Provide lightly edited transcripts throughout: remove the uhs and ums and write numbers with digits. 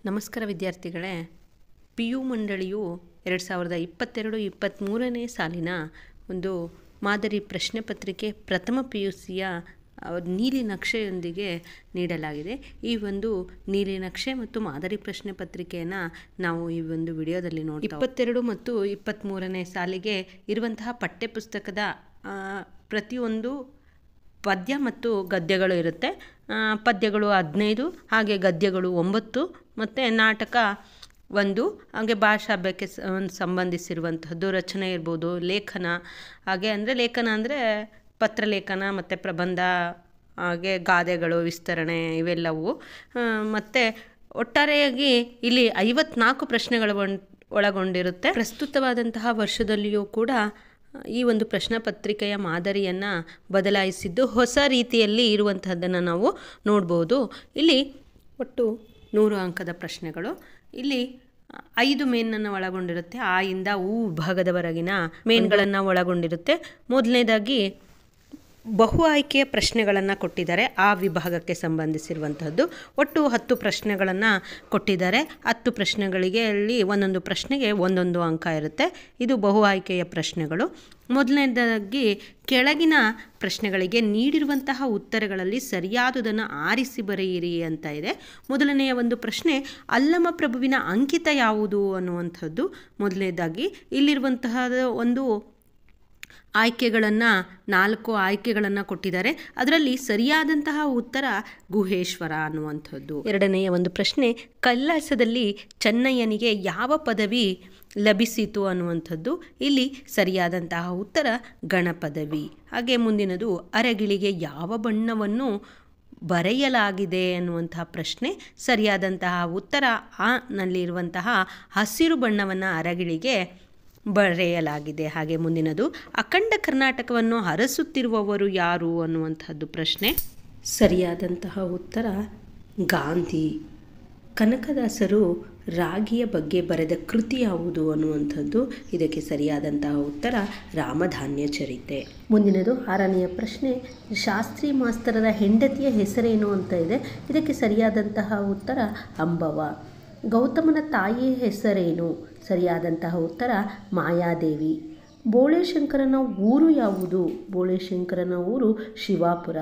ನಮಸ್ಕಾರ ವಿದ್ಯಾರ್ಥಿಗಳೇ. P U ಮಂಡಳಿಯು 2022-23ನೇ ಸಾಲಿನ ಒಂದು ಮಾದರಿ ಪ್ರಶ್ನೆ ಪತ್ರಿಕೆ ಪ್ರಥಮ ಪಿ ಯು ಸಿಯ ನೀಲಿ ನಕ್ಷೆಯೊಂದಿಗೆ ನೀಡಲಾಗಿದೆ. ಈ ಒಂದು ನೀಲಿ ನಕ್ಷೆ ಮತ್ತು ಮಾದರಿ ಪ್ರಶ್ನೆ ಪತ್ರಿಕೆಯನ್ನು ನಾವು ಈ ಒಂದು ವಿಡಿಯೋದಲ್ಲಿ ನೋಡಿ 22 ಮತ್ತು 23ನೇ ಸಾಲಿಗೆ ಇರುವಂತಹ ಪಠ್ಯಪುಸ್ತಕದ ಪ್ರತಿಯೊಂದು ಪದ್ಯ ಮತ್ತು ಗದ್ಯಗಳು ಇರುತ್ತೆ. ಪದ್ಯಗಳು 15, ಹಾಗೆ ಗದ್ಯಗಳು 9 ಮತ್ತು ನಾಟಕ 1, ಹಾಗೆ ಭಾಷಾಭ್ಯಾಸಕ್ಕೆ ಸಂಬಂಧಿಸಿರುವಂತಹದ್ದು ರಚನೆ ಇರ್ಬೋದು, ಲೇಖನ, ಹಾಗೆ ಲೇಖನ ಅಂದರೆ ಪತ್ರಲೇಖನ ಮತ್ತು ಪ್ರಬಂಧ, ಹಾಗೆ ಗಾದೆಗಳು, ವಿಸ್ತರಣೆ ಇವೆಲ್ಲವೂ. ಮತ್ತು ಒಟ್ಟಾರೆಯಾಗಿ ಇಲ್ಲಿ 54 ಪ್ರಶ್ನೆಗಳು ಒಳಗೊಂಡಿರುತ್ತೆ. ಪ್ರಸ್ತುತವಾದಂತಹ ವರ್ಷದಲ್ಲಿಯೂ ಕೂಡ ಈ ಒಂದು ಪ್ರಶ್ನೆ ಪತ್ರಿಕೆಯ ಮಾದರಿಯನ್ನು ಬದಲಾಯಿಸಿದ್ದು ಹೊಸ ರೀತಿಯಲ್ಲಿ ಇರುವಂತಹದ್ದನ್ನು ನಾವು ನೋಡ್ಬೋದು. ಇಲ್ಲಿ ಒಟ್ಟು 100 ಅಂಕದ ಪ್ರಶ್ನೆಗಳು. ಇಲ್ಲಿ 5 ಮೇನನ್ನು ಒಳಗೊಂಡಿರುತ್ತೆ. ಆ ಇಂದ ಉ ವಿಭಾಗದವರೆಗಿನ ಮೇನ್ಗಳನ್ನು ಒಳಗೊಂಡಿರುತ್ತೆ. ಮೊದಲನೇದಾಗಿ ಬಹು ಆಯ್ಕೆಯ ಪ್ರಶ್ನೆಗಳನ್ನು ಕೊಟ್ಟಿದ್ದಾರೆ. ಆ ವಿಭಾಗಕ್ಕೆ ಸಂಬಂಧಿಸಿರುವಂತಹದ್ದು ಒಟ್ಟು 10 ಪ್ರಶ್ನೆಗಳನ್ನು ಕೊಟ್ಟಿದ್ದಾರೆ. 10 ಪ್ರಶ್ನೆಗಳಿಗೆ ಅಲ್ಲಿ ಒಂದೊಂದು ಪ್ರಶ್ನೆಗೆ ಒಂದೊಂದು ಅಂಕ ಇರುತ್ತೆ. ಇದು ಬಹು ಆಯ್ಕೆಯ ಪ್ರಶ್ನೆಗಳು. ಮೊದಲನೇದಾಗಿ ಕೆಳಗಿನ ಪ್ರಶ್ನೆಗಳಿಗೆ ನೀಡಿರುವಂತಹ ಉತ್ತರಗಳಲ್ಲಿ ಸರಿಯಾದುದನ್ನು ಆರಿಸಿ ಬರೆಯಿರಿ ಅಂತ ಇದೆ. ಮೊದಲನೆಯ ಒಂದು ಪ್ರಶ್ನೆ, ಅಲ್ಲಮ ಪ್ರಭುವಿನ ಅಂಕಿತ ಯಾವುದು ಅನ್ನುವಂಥದ್ದು ಮೊದಲನೇದಾಗಿ. ಇಲ್ಲಿರುವಂತಹ ಒಂದು ಆಯ್ಕೆಗಳನ್ನು 4 ಆಯ್ಕೆಗಳನ್ನು ಕೊಟ್ಟಿದ್ದಾರೆ. ಅದರಲ್ಲಿ ಸರಿಯಾದಂತಹ ಉತ್ತರ ಗುಹೇಶ್ವರ ಅನ್ನುವಂಥದ್ದು. ಎರಡನೆಯ ಒಂದು ಪ್ರಶ್ನೆ, ಕೈಲಾಸದಲ್ಲಿ ಚೆನ್ನಯ್ಯನಿಗೆ ಯಾವ ಪದವಿ ಲಭಿಸಿತು ಅನ್ನುವಂಥದ್ದು. ಇಲ್ಲಿ ಸರಿಯಾದಂತಹ ಉತ್ತರ ಗಣಪದವಿ. ಹಾಗೆ ಮುಂದಿನದು, ಅರಗಿಳಿಗೆ ಯಾವ ಬಣ್ಣವನ್ನು ಬರೆಯಲಾಗಿದೆ ಅನ್ನುವಂತಹ ಪ್ರಶ್ನೆ. ಸರಿಯಾದಂತಹ ಉತ್ತರ ಆ ನಲ್ಲಿರುವಂತಹ ಹಸಿರು ಬಣ್ಣವನ್ನು ಅರಗಿಳಿಗೆ ಬರೆಯಲಾಗಿದೆ. ಹಾಗೆ ಮುಂದಿನದು, ಅಖಂಡ ಕರ್ನಾಟಕವನ್ನು ಹರಸುತ್ತಿರುವವರು ಯಾರು ಅನ್ನುವಂಥದ್ದು ಪ್ರಶ್ನೆ. ಸರಿಯಾದಂತಹ ಉತ್ತರ ಗಾಂಧಿ. ಕನಕದಾಸರು ರಾಗಿಯ ಬಗ್ಗೆ ಬರೆದ ಕೃತಿ ಯಾವುದು ಅನ್ನುವಂಥದ್ದು. ಇದಕ್ಕೆ ಸರಿಯಾದಂತಹ ಉತ್ತರ ರಾಮಧಾನ್ಯ ಚರಿತೆ. ಮುಂದಿನದು 6ನೆಯ ಪ್ರಶ್ನೆ, ಶಾಸ್ತ್ರಿ ಮಾಸ್ತರರ ಹೆಂಡತಿಯ ಹೆಸರೇನು ಅಂತ ಇದೆ. ಇದಕ್ಕೆ ಸರಿಯಾದಂತಹ ಉತ್ತರ ಅಂಬವ. ಗೌತಮನ ತಾಯಿಯ ಹೆಸರೇನು? ಸರಿಯಾದಂತಹ ಉತ್ತರ ಮಾಯಾದೇವಿ. ಬೋಳೇಶಂಕರನ ಊರು ಯಾವುದು? ಬೋಳೇಶಂಕರನ ಊರು ಶಿವಾಪುರ.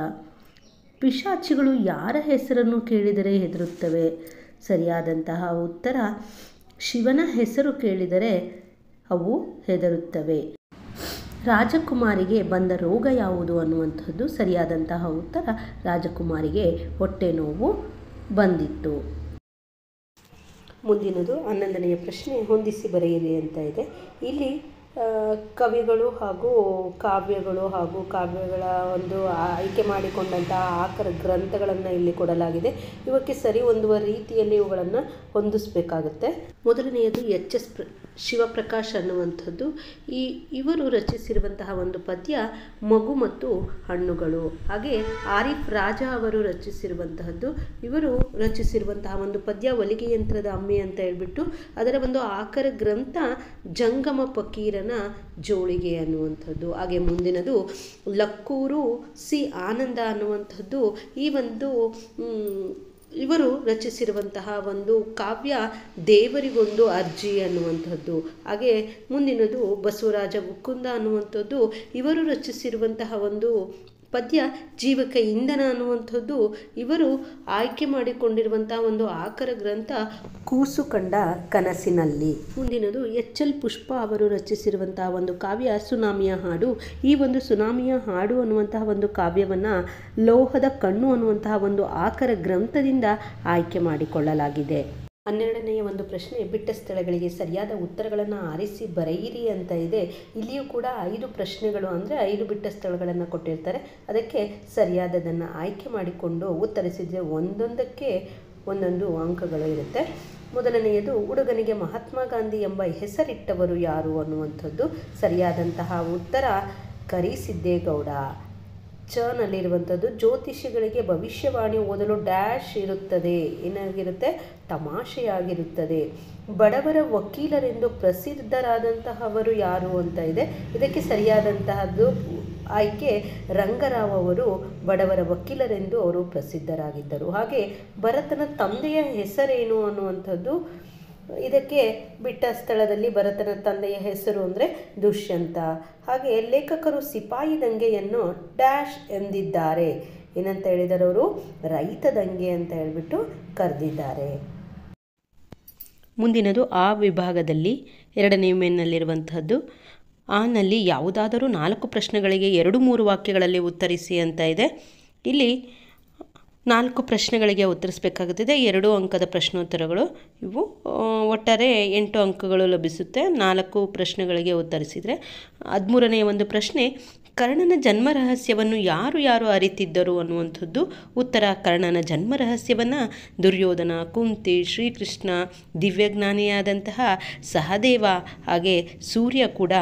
ಪಿಶಾಚಿಗಳು ಯಾರ ಹೆಸರನ್ನು ಕೇಳಿದರೆ ಹೆದರುತ್ತವೆ? ಸರಿಯಾದಂತಹ ಉತ್ತರ ಶಿವನ ಹೆಸರು ಕೇಳಿದರೆ ಅವು ಹೆದರುತ್ತವೆ. ರಾಜಕುಮಾರಿಗೆ ಬಂದ ರೋಗ ಯಾವುದು ಅನ್ನುವಂಥದ್ದು. ಸರಿಯಾದಂತಹ ಉತ್ತರ ರಾಜಕುಮಾರಿಗೆ ಹೊಟ್ಟೆ ನೋವು ಬಂದಿತ್ತು. ಮುಂದಿನದು 11ನೆಯ ಪ್ರಶ್ನೆ, ಹೊಂದಿಸಿ ಬರೆಯಿರಿ ಅಂತ ಇದೆ. ಇಲ್ಲಿ ಕವಿಗಳು ಹಾಗೂ ಕಾವ್ಯಗಳು ಹಾಗೂ ಕಾವ್ಯಗಳ ಒಂದು ಆಯ್ಕೆ ಮಾಡಿಕೊಂಡಂತಹ ಆಕರ ಗ್ರಂಥಗಳನ್ನು ಇಲ್ಲಿ ಕೊಡಲಾಗಿದೆ. ಇವಕ್ಕೆ ಸರಿ ಹೊಂದುವ ರೀತಿಯಲ್ಲಿ ಇವುಗಳನ್ನು ಹೊಂದಿಸಬೇಕಾಗುತ್ತೆ. ಮೊದಲನೆಯದು ಎಚ್.ಎಸ್. ಶಿವಪ್ರಕಾಶ್ ಅನ್ನುವಂಥದ್ದು. ಇವರು ರಚಿಸಿರುವಂತಹ ಒಂದು ಪದ್ಯ ಮಗು ಮತ್ತು ಹಣ್ಣುಗಳು. ಹಾಗೆ ಆರಿಫ್ ರಾಜ ಅವರು ರಚಿಸಿರುವಂತಹದ್ದು. ಇವರು ರಚಿಸಿರುವಂತಹ ಒಂದು ಪದ್ಯ ಹೊಲಿಗೆ ಯಂತ್ರದ ಅಮ್ಮಿ ಅಂತ ಹೇಳ್ಬಿಟ್ಟು, ಅದರ ಒಂದು ಆಕರ ಗ್ರಂಥ ಜಂಗಮ ಫಕೀರನ ಜೋಳಿಗೆ ಅನ್ನುವಂಥದ್ದು. ಹಾಗೆ ಮುಂದಿನದು ಲಕ್ಕೂರು ಸಿ ಆನಂದ ಅನ್ನುವಂಥದ್ದು. ಈ ಒಂದು ಇವರು ರಚಿಸಿರುವಂತಹ ಒಂದು ಕಾವ್ಯ ದೇವರಿಗೊಂದು ಅರ್ಜಿ ಅನ್ನುವಂಥದ್ದು. ಹಾಗೆ ಮುಂದಿನದು ಬಸವರಾಜ ಮುಕುಂದ ಅನ್ನುವಂಥದ್ದು. ಇವರು ರಚಿಸಿರುವಂತಹ ಒಂದು ಪದ್ಯ ಜೀವಕ ಇಂಧನ ಅನ್ನುವಂಥದ್ದು. ಇವರು ಆಯ್ಕೆ ಮಾಡಿಕೊಂಡಿರುವಂತಹ ಒಂದು ಆಕರ ಗ್ರಂಥ ಕೂಸು ಕಂಡ ಕನಸಿನಲ್ಲಿ. ಮುಂದಿನದು ಎಚ್.ಎಲ್. ಪುಷ್ಪ ಅವರು ರಚಿಸಿರುವಂತಹ ಒಂದು ಕಾವ್ಯ ಸುನಾಮಿಯ ಹಾಡು. ಈ ಒಂದು ಸುನಾಮಿಯ ಹಾಡು ಅನ್ನುವಂತಹ ಒಂದು ಕಾವ್ಯವನ್ನು ಲೋಹದ ಕಣ್ಣು ಅನ್ನುವಂತಹ ಒಂದು ಆಕರ ಗ್ರಂಥದಿಂದ ಆಯ್ಕೆ ಮಾಡಿಕೊಳ್ಳಲಾಗಿದೆ. 12ನೆಯ ಒಂದು ಪ್ರಶ್ನೆ, ಬಿಟ್ಟ ಸ್ಥಳಗಳಿಗೆ ಸರಿಯಾದ ಉತ್ತರಗಳನ್ನು ಆರಿಸಿ ಬರೆಯಿರಿ ಅಂತ ಇದೆ. ಇಲ್ಲಿಯೂ ಕೂಡ 5 ಪ್ರಶ್ನೆಗಳು ಅಂದರೆ 5 ಬಿಟ್ಟ ಸ್ಥಳಗಳನ್ನು ಕೊಟ್ಟಿರ್ತಾರೆ. ಅದಕ್ಕೆ ಸರಿಯಾದದನ್ನು ಆಯ್ಕೆ ಮಾಡಿಕೊಂಡು ಉತ್ತರಿಸಿದರೆ ಒಂದೊಂದಕ್ಕೆ ಒಂದೊಂದು ಅಂಕಗಳು ಇರುತ್ತೆ. ಮೊದಲನೆಯದು, ಹುಡುಗನಿಗೆ ಮಹಾತ್ಮ ಗಾಂಧಿ ಎಂಬ ಹೆಸರಿಟ್ಟವರು ಯಾರು ಅನ್ನುವಂಥದ್ದು. ಸರಿಯಾದಂತಹ ಉತ್ತರ ಕರಿಸಿದ್ದೇಗೌಡ. ಚನಲ್ಲಿರುವಂಥದ್ದು, ಜ್ಯೋತಿಷಿಗಳಿಗೆ ಭವಿಷ್ಯವಾಣಿ ಓದಲು ಡ್ಯಾಶ್ ಇರುತ್ತದೆ. ಏನಾಗಿರುತ್ತೆ? ತಮಾಷೆಯಾಗಿರುತ್ತದೆ. ಬಡವರ ವಕೀಲರೆಂದು ಪ್ರಸಿದ್ಧರಾದಂತಹವರು ಯಾರು ಅಂತ ಇದೆ. ಇದಕ್ಕೆ ಸರಿಯಾದಂತಹದ್ದು ಆಯ್ಕೆ ರಂಗರಾವ್ ಅವರು ಬಡವರ ವಕೀಲರೆಂದು ಅವರು ಪ್ರಸಿದ್ಧರಾಗಿದ್ದರು. ಹಾಗೆ ಭರತನ ತಂದೆಯ ಹೆಸರೇನು ಅನ್ನುವಂಥದ್ದು, ಇದಕ್ಕೆ ಬಿಟ್ಟ ಸ್ಥಳದಲ್ಲಿ ಭರತನ ತಂದೆಯ ಹೆಸರು ಅಂದರೆ ದುಷ್ಯಂತ. ಹಾಗೆ ಲೇಖಕರು ಸಿಪಾಯಿ ದಂಗೆಯನ್ನು ಡ್ಯಾಶ್ ಎಂದಿದ್ದಾರೆ. ಏನಂತ ಹೇಳಿದರೆ ಅವರು ರೈತ ದಂಗೆ ಅಂತ ಹೇಳ್ಬಿಟ್ಟು ಕರೆದಿದ್ದಾರೆ. ಮುಂದಿನದು ಆ ವಿಭಾಗದಲ್ಲಿ 2ನೇ ಮೇನ್ನಲ್ಲಿರುವಂತಹದ್ದು. ಆನಲ್ಲಿ ಯಾವುದಾದರೂ 4 ಪ್ರಶ್ನೆಗಳಿಗೆ 2-3 ವಾಕ್ಯಗಳಲ್ಲಿ ಉತ್ತರಿಸಿ ಅಂತ ಇದೆ. ಇಲ್ಲಿ 4 ಪ್ರಶ್ನೆಗಳಿಗೆ ಉತ್ತರಿಸಬೇಕಾಗುತ್ತದೆ. 2 ಅಂಕದ ಪ್ರಶ್ನೋತ್ತರಗಳು ಇವು. ಒಟ್ಟಾರೆ 8 ಅಂಕಗಳು ಲಭಿಸುತ್ತೆ 4 ಪ್ರಶ್ನೆಗಳಿಗೆ ಉತ್ತರಿಸಿದರೆ. 13ನೇ ಒಂದು ಪ್ರಶ್ನೆ, ಕರ್ಣನ ಜನ್ಮ ರಹಸ್ಯವನ್ನು ಯಾರು ಅರಿತಿದ್ದರು ಅನ್ನುವಂಥದ್ದು. ಉತ್ತರ, ಕರ್ಣನ ಜನ್ಮ ರಹಸ್ಯವನ್ನು ದುರ್ಯೋಧನ, ಕುಂತಿ, ಶ್ರೀಕೃಷ್ಣ, ದಿವ್ಯಜ್ಞಾನಿಯಾದಂತಹ ಸಹದೇವ ಹಾಗೆ ಸೂರ್ಯ ಕೂಡ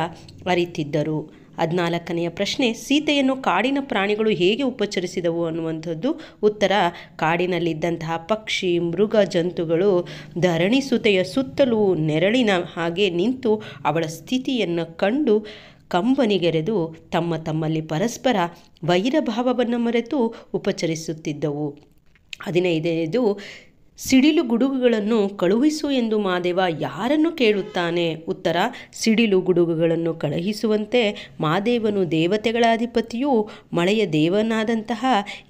ಅರಿತಿದ್ದರು. 14ನೆಯ ಪ್ರಶ್ನೆ, ಸೀತೆಯನ್ನು ಕಾಡಿನ ಪ್ರಾಣಿಗಳು ಹೇಗೆ ಉಪಚರಿಸಿದವು ಅನ್ನುವಂಥದ್ದು. ಉತ್ತರ, ಕಾಡಿನಲ್ಲಿದ್ದಂತಹ ಪಕ್ಷಿ, ಮೃಗ, ಜಂತುಗಳು ಧರಣಿಸುತೆಯ ಸುತ್ತಲೂ ನೆರಳಿನ ಹಾಗೆ ನಿಂತು ಅವಳ ಸ್ಥಿತಿಯನ್ನು ಕಂಡು ಕಂಬನಿಗೆರೆದು ತಮ್ಮಲ್ಲಿ ಪರಸ್ಪರ ವೈರಭಾವವನ್ನು ಮರೆತು ಉಪಚರಿಸುತ್ತಿದ್ದವು. 15ನೇದು, ಸಿಡಿಲು ಗುಡುಗುಗಳನ್ನು ಕಳುಹಿಸು ಎಂದು ಮಾದೇವ ಯಾರನ್ನು ಕೇಳುತ್ತಾನೆ. ಉತ್ತರ, ಸಿಡಿಲು ಗುಡುಗುಗಳನ್ನು ಕಳುಹಿಸುವಂತೆ ಮಾದೇವನು ದೇವತೆಗಳ ಅಧಿಪತಿಯೂ ಮಳೆಯ ದೇವನಾದಂತಹ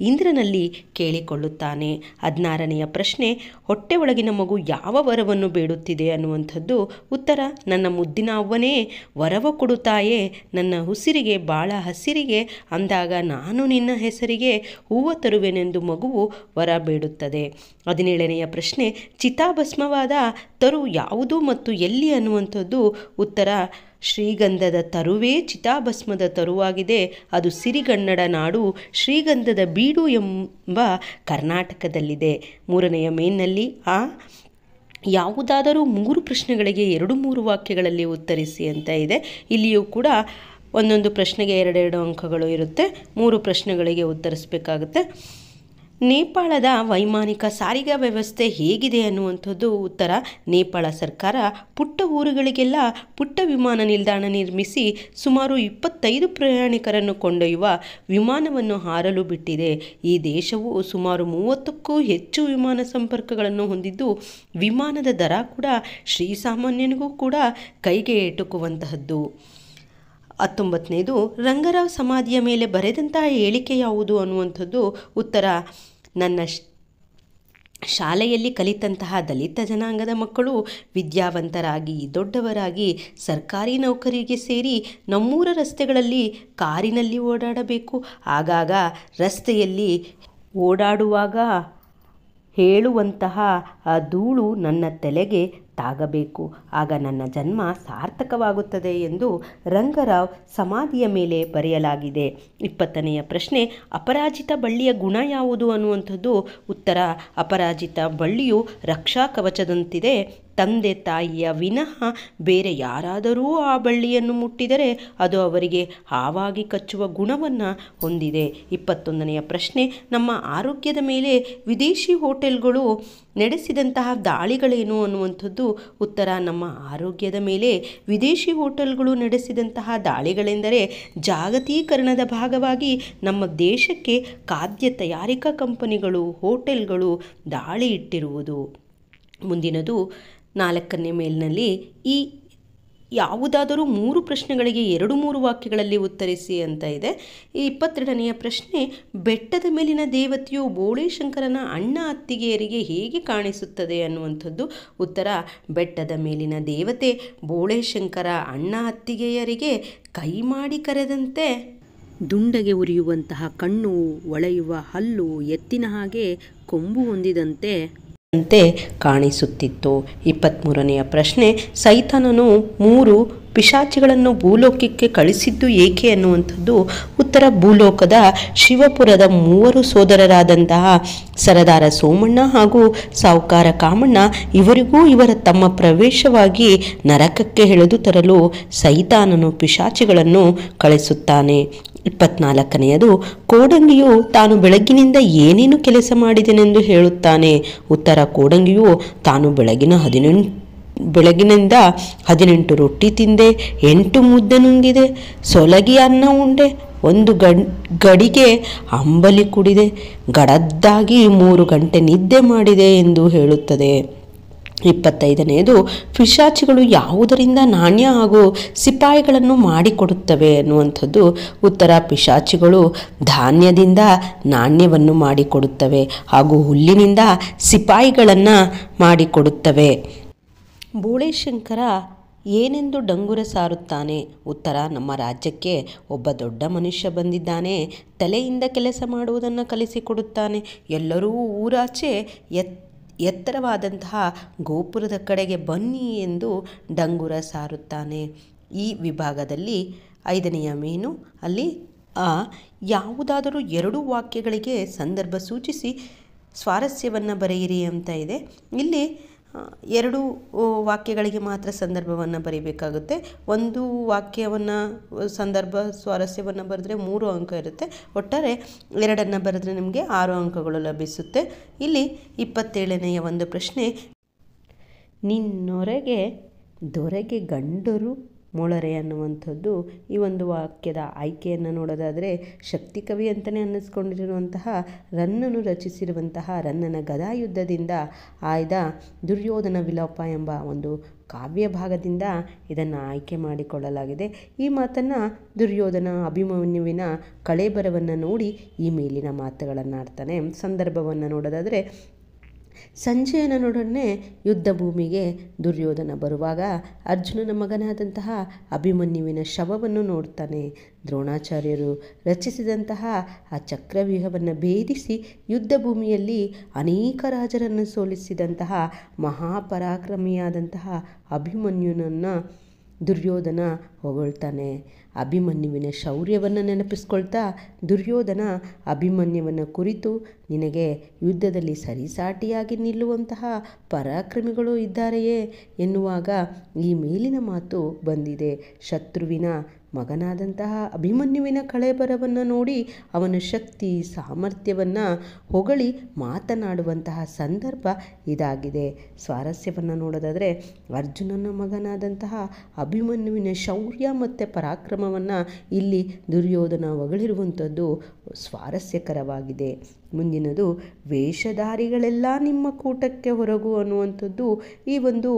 ಇಂದ್ರನಲ್ಲಿ ಕೇಳಿಕೊಳ್ಳುತ್ತಾನೆ. 16ನೆಯ ಪ್ರಶ್ನೆ, ಹೊಟ್ಟೆ ಒಳಗಿನ ಮಗು ಯಾವ ವರವನ್ನು ಬೇಡುತ್ತಿದೆ ಅನ್ನುವಂಥದ್ದು. ಉತ್ತರ, ನನ್ನ ಮುದ್ದಿನ ಅವ್ವನೇ ವರವ ಕೊಡುತ್ತಾಯೇ, ನನ್ನ ಉಸಿರಿಗೆ ಬಾಳ ಹಸಿರಿಗೆ ಅಂದಾಗ ನಾನು ನಿನ್ನ ಹೆಸರಿಗೆ ಹೂವ ತರುವೆನೆಂದು ಮಗುವು ವರ ಬೇಡುತ್ತದೆ. 17ನೇ ಪ್ರಶ್ನೆ, ಚಿತಾಭಸ್ಮವಾದ ತರು ಯಾವುದು ಮತ್ತು ಎಲ್ಲಿ ಅನ್ನುವಂಥದ್ದು. ಉತ್ತರ, ಶ್ರೀಗಂಧದ ತರುವೇ ಚಿತಾಭಸ್ಮದ ತರುವಾಗಿದೆ. ಅದು ಸಿರಿಗನ್ನಡ ನಾಡು ಶ್ರೀಗಂಧದ ಬೀಡು ಎಂಬ ಕರ್ನಾಟಕದಲ್ಲಿದೆ. 3ನೇಯ ಮೇನ್ನಲ್ಲಿ ಯಾವುದಾದರೂ 3 ಪ್ರಶ್ನೆಗಳಿಗೆ 2-3 ವಾಕ್ಯಗಳಲ್ಲಿ ಉತ್ತರಿಸಿ ಅಂತ ಇದೆ. ಇಲ್ಲಿಯೂ ಕೂಡ ಒಂದೊಂದು ಪ್ರಶ್ನೆಗೆ 2 ಅಂಕಗಳು ಇರುತ್ತೆ. 3 ಪ್ರಶ್ನೆಗಳಿಗೆ ಉತ್ತರಿಸಬೇಕಾಗುತ್ತೆ. ನೇಪಾಳದ ವೈಮಾನಿಕ ಸಾರಿಗೆ ವ್ಯವಸ್ಥೆ ಹೇಗಿದೆ ಅನ್ನುವಂಥದ್ದು. ಉತ್ತರ, ನೇಪಾಳ ಸರ್ಕಾರ ಪುಟ್ಟ ಊರುಗಳಿಗೆಲ್ಲ ಪುಟ್ಟ ವಿಮಾನ ನಿಲ್ದಾಣ ನಿರ್ಮಿಸಿ ಸುಮಾರು 25 ಪ್ರಯಾಣಿಕರನ್ನು ಕೊಂಡೊಯ್ಯುವ ವಿಮಾನವನ್ನು ಹಾರಲು ಬಿಟ್ಟಿದೆ. ಈ ದೇಶವು ಸುಮಾರು 30ಕ್ಕೂ ಹೆಚ್ಚು ವಿಮಾನ ಸಂಪರ್ಕಗಳನ್ನು ಹೊಂದಿದ್ದು ವಿಮಾನದ ದರ ಕೂಡ ಶ್ರೀಸಾಮಾನ್ಯನಿಗೂ ಕೂಡ ಕೈಗೆ ಎಟುಕುವಂತಹದ್ದು. 19ನೇದು, ರಂಗರಾವ್ ಸಮಾಧಿಯ ಮೇಲೆ ಬರೆದಂತಹ ಹೇಳಿಕೆ ಯಾವುದು ಅನ್ನುವಂಥದ್ದು. ಉತ್ತರ, ನನ್ನ ಶಾಲೆಯಲ್ಲಿ ಕಲಿತಂತಹ ದಲಿತ ಜನಾಂಗದ ಮಕ್ಕಳು ವಿದ್ಯಾವಂತರಾಗಿ ದೊಡ್ಡವರಾಗಿ ಸರ್ಕಾರಿ ನೌಕರಿಗೆ ಸೇರಿ ನಮ್ಮೂರ ರಸ್ತೆಗಳಲ್ಲಿ ಕಾರಿನಲ್ಲಿ ಓಡಾಡಬೇಕು. ಆಗಾಗ ರಸ್ತೆಯಲ್ಲಿ ಓಡಾಡುವಾಗ ಹೇಳುವಂತಹ ಆ ಧೂಳು ನನ್ನ ತಲೆಗೆ ತಾಗಬೇಕು. ಆಗ ನನ್ನ ಜನ್ಮ ಸಾರ್ಥಕವಾಗುತ್ತದೆ ಎಂದು ರಂಗರಾವ್ ಸಮಾಧಿಯ ಮೇಲೆ ಬರೆಯಲಾಗಿದೆ. 20ನೇಯ ಪ್ರಶ್ನೆ, ಅಪರಾಜಿತ ಬಳ್ಳಿಯ ಗುಣ ಯಾವುದು ಅನ್ನುವಂಥದ್ದು. ಉತ್ತರ, ಅಪರಾಜಿತ ಬಳ್ಳಿಯು ರಕ್ಷಾ ಕವಚದಂತಿದೆ. ತಂದೆ ತಾಯಿಯ ವಿನಃ ಬೇರೆ ಯಾರಾದರೂ ಆ ಬಳ್ಳಿಯನ್ನು ಮುಟ್ಟಿದರೆ ಅದು ಅವರಿಗೆ ಹಾವಾಗಿ ಕಚ್ಚುವ ಗುಣವನ್ನು ಹೊಂದಿದೆ. 21ನೇಯ ಪ್ರಶ್ನೆ, ನಮ್ಮ ಆರೋಗ್ಯದ ಮೇಲೆ ವಿದೇಶಿ ಹೋಟೆಲ್ಗಳು ನಡೆಸಿದಂತಹ ದಾಳಿಗಳೇನು ಅನ್ನುವಂಥದ್ದು. ಉತ್ತರ, ನಮ್ಮ ಆರೋಗ್ಯದ ಮೇಲೆ ವಿದೇಶಿ ಹೋಟೆಲ್ಗಳು ನಡೆಸಿದಂತಹ ದಾಳಿಗಳೆಂದರೆ ಜಾಗತೀಕರಣದ ಭಾಗವಾಗಿ ನಮ್ಮ ದೇಶಕ್ಕೆ ಖಾದ್ಯ ತಯಾರಿಕಾ ಕಂಪನಿಗಳು ಹೋಟೆಲ್ಗಳು ದಾಳಿ ಇಟ್ಟಿರುವುದು. ಮುಂದಿನದು 4ನೇ ಮೇಲ್ನಲ್ಲಿ ಈ ಯಾವುದಾದರೂ 3 ಪ್ರಶ್ನೆಗಳಿಗೆ 2-3 ವಾಕ್ಯಗಳಲ್ಲಿ ಉತ್ತರಿಸಿ ಅಂತ ಇದೆ. ಈ 22ನೇಯ ಪ್ರಶ್ನೆ, ಬೆಟ್ಟದ ಮೇಲಿನ ದೇವತೆಯು ಬೋಳೇಶಂಕರನ ಅಣ್ಣ ಅತ್ತಿಗೆಯರಿಗೆ ಹೇಗೆ ಕಾಣಿಸುತ್ತದೆ ಅನ್ನುವಂಥದ್ದು. ಉತ್ತರ, ಬೆಟ್ಟದ ಮೇಲಿನ ದೇವತೆ ಬೋಳೇಶಂಕರ ಅಣ್ಣ ಅತ್ತಿಗೆಯರಿಗೆ ಕೈ ಮಾಡಿ ಕರೆದಂತೆ ದುಂಡಗೆ ಉರಿಯುವಂತಹ ಕಣ್ಣು, ಒಳೆಯುವ ಹಲ್ಲು, ಎತ್ತಿನ ಹಾಗೆ ಕೊಂಬು ಹೊಂದಿದಂತೆ ಕಾಣಿಸುತ್ತಿತ್ತು. 23ನೇಯ ಪ್ರಶ್ನೆ, ಸೈತಾನನು 3 ಪಿಶಾಚಿಗಳನ್ನು ಭೂಲೋಕಕ್ಕೆ ಕಳಿಸಿದ್ದು ಏಕೆ ಅನ್ನುವಂಥದ್ದು. ಉತ್ತರ, ಭೂಲೋಕದ ಶಿವಪುರದ 3 ಸೋದರರಾದಂತಹ ಸರದಾರ ಸೋಮಣ್ಣ ಹಾಗೂ ಸಾಹುಕಾರ ಕಾಮಣ್ಣ ಇವರಿಗೂ ಇವರ ತಮ್ಮ ಪ್ರವೇಶವಾಗಿ ನರಕಕ್ಕೆ ಎಳೆದು ತರಲು ಸೈತಾನನು ಪಿಶಾಚಿಗಳನ್ನು ಕಳಿಸುತ್ತಾನೆ. 24ನೇಯದು, ಕೋಡಂಗಿಯು ತಾನು ಬೆಳಗ್ಗಿನಿಂದ ಏನೇನು ಕೆಲಸ ಮಾಡಿದೆನೆಂದು ಹೇಳುತ್ತಾನೆ. ಉತ್ತರ, ಕೋಡಂಗಿಯು ತಾನು ಬೆಳಗಿನಿಂದ 18 ರೊಟ್ಟಿ ತಿಂದೆ, 8 ಮುದ್ದೆ ನುಂಗಿದೆ, ಸೊಲಗಿ ಅನ್ನ ಉಂಡೆ, ಒಂದು ಗಡಿಗೆ ಅಂಬಲಿ ಕುಡಿದೆ, ಗಡದ್ದಾಗಿ 3 ಗಂಟೆ ನಿದ್ದೆ ಮಾಡಿದೆ ಎಂದು ಹೇಳುತ್ತದೆ. 25ನೇದು, ಪಿಶಾಚಿಗಳು ಯಾವುದರಿಂದ ನಾಣ್ಯ ಹಾಗೂ ಸಿಪಾಯಿಗಳನ್ನು ಮಾಡಿಕೊಡುತ್ತವೆ ಅನ್ನುವಂಥದ್ದು ಉತ್ತರ. ಪಿಶಾಚಿಗಳು ಧಾನ್ಯದಿಂದ ನಾಣ್ಯವನ್ನು ಮಾಡಿಕೊಡುತ್ತವೆ ಹಾಗೂ ಹುಲ್ಲಿನಿಂದ ಸಿಪಾಯಿಗಳನ್ನು ಮಾಡಿಕೊಡುತ್ತವೆ. ಬೋಳೆಶಂಕರ ಏನೆಂದು ಡಂಗುರ ಸಾರುತ್ತಾನೆ? ಉತ್ತರ, ನಮ್ಮ ರಾಜ್ಯಕ್ಕೆ ಒಬ್ಬ ದೊಡ್ಡ ಮನುಷ್ಯ ಬಂದಿದ್ದಾನೆ, ತಲೆಯಿಂದ ಕೆಲಸ ಮಾಡುವುದನ್ನು ಕಲಿಸಿಕೊಡುತ್ತಾನೆ. ಎಲ್ಲರೂ ಊರಾಚೆ ಎತ್ತರವಾದಂತಹ ಗೋಪುರದ ಕಡೆಗೆ ಬನ್ನಿ ಎಂದು ಡಂಗುರ ಸಾರುತ್ತಾನೆ. ಈ ವಿಭಾಗದಲ್ಲಿ 5ನೆಯ ಮೇನು ಅಲ್ಲಿ ಯಾವುದಾದರೂ 2 ವಾಕ್ಯಗಳಿಗೆ ಸಂದರ್ಭ ಸೂಚಿಸಿ ಸ್ವಾರಸ್ಯವನ್ನು ಬರೆಯಿರಿ ಅಂತ ಇದೆ. ಇಲ್ಲಿ 2 ವಾಕ್ಯಗಳಿಗೆ ಮಾತ್ರ ಸಂದರ್ಭವನ್ನು ಬರೀಬೇಕಾಗುತ್ತೆ. ಒಂದು ವಾಕ್ಯವನ್ನು ಸಂದರ್ಭ ಸ್ವಾರಸ್ಯವನ್ನು ಬರೆದ್ರೆ 3 ಅಂಕ ಇರುತ್ತೆ. ಒಟ್ಟಾರೆ 2 ಬರೆದ್ರೆ ನಿಮಗೆ 6 ಅಂಕಗಳು ಲಭಿಸುತ್ತೆ. ಇಲ್ಲಿ 27ನೆಯ ಒಂದು ಪ್ರಶ್ನೆ, ನಿನ್ನೊರೆಗೆ ದೊರೆಗೆ ಗಂಡರು ಮೊಳರೆ ಅನ್ನುವಂಥದ್ದು. ಈ ಒಂದು ವಾಕ್ಯದ ಆಯ್ಕೆಯನ್ನು ನೋಡೋದಾದರೆ, ಶಕ್ತಿ ಕವಿ ಅಂತಲೇ ಅನ್ನಿಸ್ಕೊಂಡಿರುವಂತಹ ರನ್ನನು ರಚಿಸಿರುವಂತಹ ರನ್ನನ ಗದಾಯುದ್ಧದಿಂದ ಆಯ್ದ ದುರ್ಯೋಧನ ವಿಲಾಪ ಎಂಬ ಒಂದು ಕಾವ್ಯ ಭಾಗದಿಂದ ಇದನ್ನು ಆಯ್ಕೆ ಮಾಡಿಕೊಳ್ಳಲಾಗಿದೆ. ಈ ಮಾತನ್ನು ದುರ್ಯೋಧನ ಅಭಿಮನ್ಯುವಿನ ಕಳೇಬರವನ್ನು ನೋಡಿ ಈ ಮೇಲಿನ ಮಾತುಗಳನ್ನು ಆಡ್ತಾನೆ. ಸಂದರ್ಭವನ್ನು ನೋಡೋದಾದರೆ, ಸಂಜಯನನೊಡನೆ ಯುದ್ಧ ಭೂಮಿಗೆ ದುರ್ಯೋಧನ ಬರುವಾಗ ಅರ್ಜುನನ ಮಗನಾದಂತಹ ಅಭಿಮನ್ಯುವಿನ ಶವವನ್ನು ನೋಡ್ತಾನೆ. ದ್ರೋಣಾಚಾರ್ಯರು ರಚಿಸಿದಂತಹ ಆ ಚಕ್ರವ್ಯೂಹವನ್ನು ಭೇದಿಸಿ ಯುದ್ಧ ಭೂಮಿಯಲ್ಲಿ ಅನೇಕ ರಾಜರನ್ನು ಸೋಲಿಸಿದಂತಹ ಮಹಾಪರಾಕ್ರಮಿಯಾದಂತಹ ಅಭಿಮನ್ಯುನನ್ನು ದುರ್ಯೋಧನ ಹೊಗಳ್ತಾನೆ. ಅಭಿಮನ್ಯುವಿನ ಶೌರ್ಯವನ್ನು ನೆನಪಿಸ್ಕೊಳ್ತಾ ದುರ್ಯೋಧನ ಅಭಿಮನ್ಯುವಿನ ಕುರಿತು, ನಿನಗೆ ಯುದ್ಧದಲ್ಲಿ ಸರಿಸಾಟಿಯಾಗಿ ನಿಲ್ಲುವಂತಹ ಪರಾಕ್ರಮಿಗಳು ಇದ್ದಾರೆಯೇ ಎನ್ನುವಾಗ ಈ ಮೇಲಿನ ಮಾತು ಬಂದಿದೆ. ಶತ್ರುವಿನ ಮಗನಾದಂತಹ ಅಭಿಮನ್ಯುವಿನ ಕಳೇಬರವನ್ನು ನೋಡಿ ಅವನ ಶಕ್ತಿ ಸಾಮರ್ಥ್ಯವನ್ನು ಹೊಗಳಿ ಮಾತನಾಡುವಂತಹ ಸಂದರ್ಭ ಇದಾಗಿದೆ. ಸ್ವಾರಸ್ಯವನ್ನು ನೋಡೋದಾದರೆ, ಅರ್ಜುನನ ಮಗನಾದಂತಹ ಅಭಿಮನ್ಯುವಿನ ಶೌರ್ಯ ಮತ್ತು ಪರಾಕ್ರಮವನ್ನು ಇಲ್ಲಿ ದುರ್ಯೋಧನ ಹೊಗಳಿರುವಂಥದ್ದು ಸ್ವಾರಸ್ಯಕರವಾಗಿದೆ. ಮುಂದಿನದು, ವೇಷಧಾರಿಗಳೆಲ್ಲ ನಿಮ್ಮ ಕೂಟಕ್ಕೆ ಹೊರಗು ಅನ್ನುವಂಥದ್ದು. ಈ ಒಂದು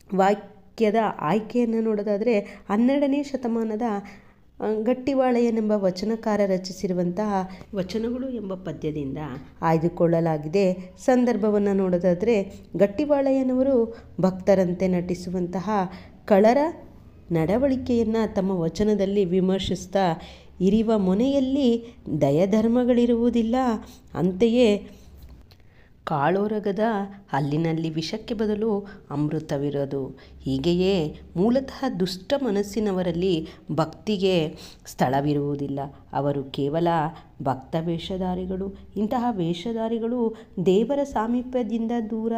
ವಾಕ್ಯದ ಆಯ್ಕೆಯನ್ನು ನೋಡೋದಾದರೆ, 12ನೇ ಶತಮಾನದ ಗಟ್ಟಿವಾಳೆಯನೆಂಬ ವಚನಕಾರ ರಚಿಸಿರುವಂತಹ ವಚನಗಳು ಎಂಬ ಪದ್ಯದಿಂದ ಆಯ್ದುಕೊಳ್ಳಲಾಗಿದೆ. ಸಂದರ್ಭವನ್ನು ನೋಡೋದಾದರೆ, ಗಟ್ಟಿವಾಳೆಯನವರು ಭಕ್ತರಂತೆ ನಟಿಸುವಂತಹ ಕಳರ ನಡವಳಿಕೆಯನ್ನು ತಮ್ಮ ವಚನದಲ್ಲಿ ವಿಮರ್ಶಿಸ್ತಾ, ಇರಿವ ಮೊನೆಯಲ್ಲಿ ದಯಧರ್ಮಗಳಿರುವುದಿಲ್ಲ, ಅಂತೆಯೇ ಕಾಳೊರಗದ ಹಲ್ಲಿನಲ್ಲಿ ವಿಷಕ್ಕೆ ಬದಲು ಅಮೃತವಿರೋದು. ಹೀಗೆಯೇ ಮೂಲತಃ ದುಷ್ಟ ಮನಸ್ಸಿನವರಲ್ಲಿ ಭಕ್ತಿಗೆ ಸ್ಥಳವಿರುವುದಿಲ್ಲ. ಅವರು ಕೇವಲ ಭಕ್ತ ವೇಷಧಾರಿಗಳು. ಇಂತಹ ವೇಷಧಾರಿಗಳು ದೇವರ ಸಾಮೀಪ್ಯದಿಂದ ದೂರ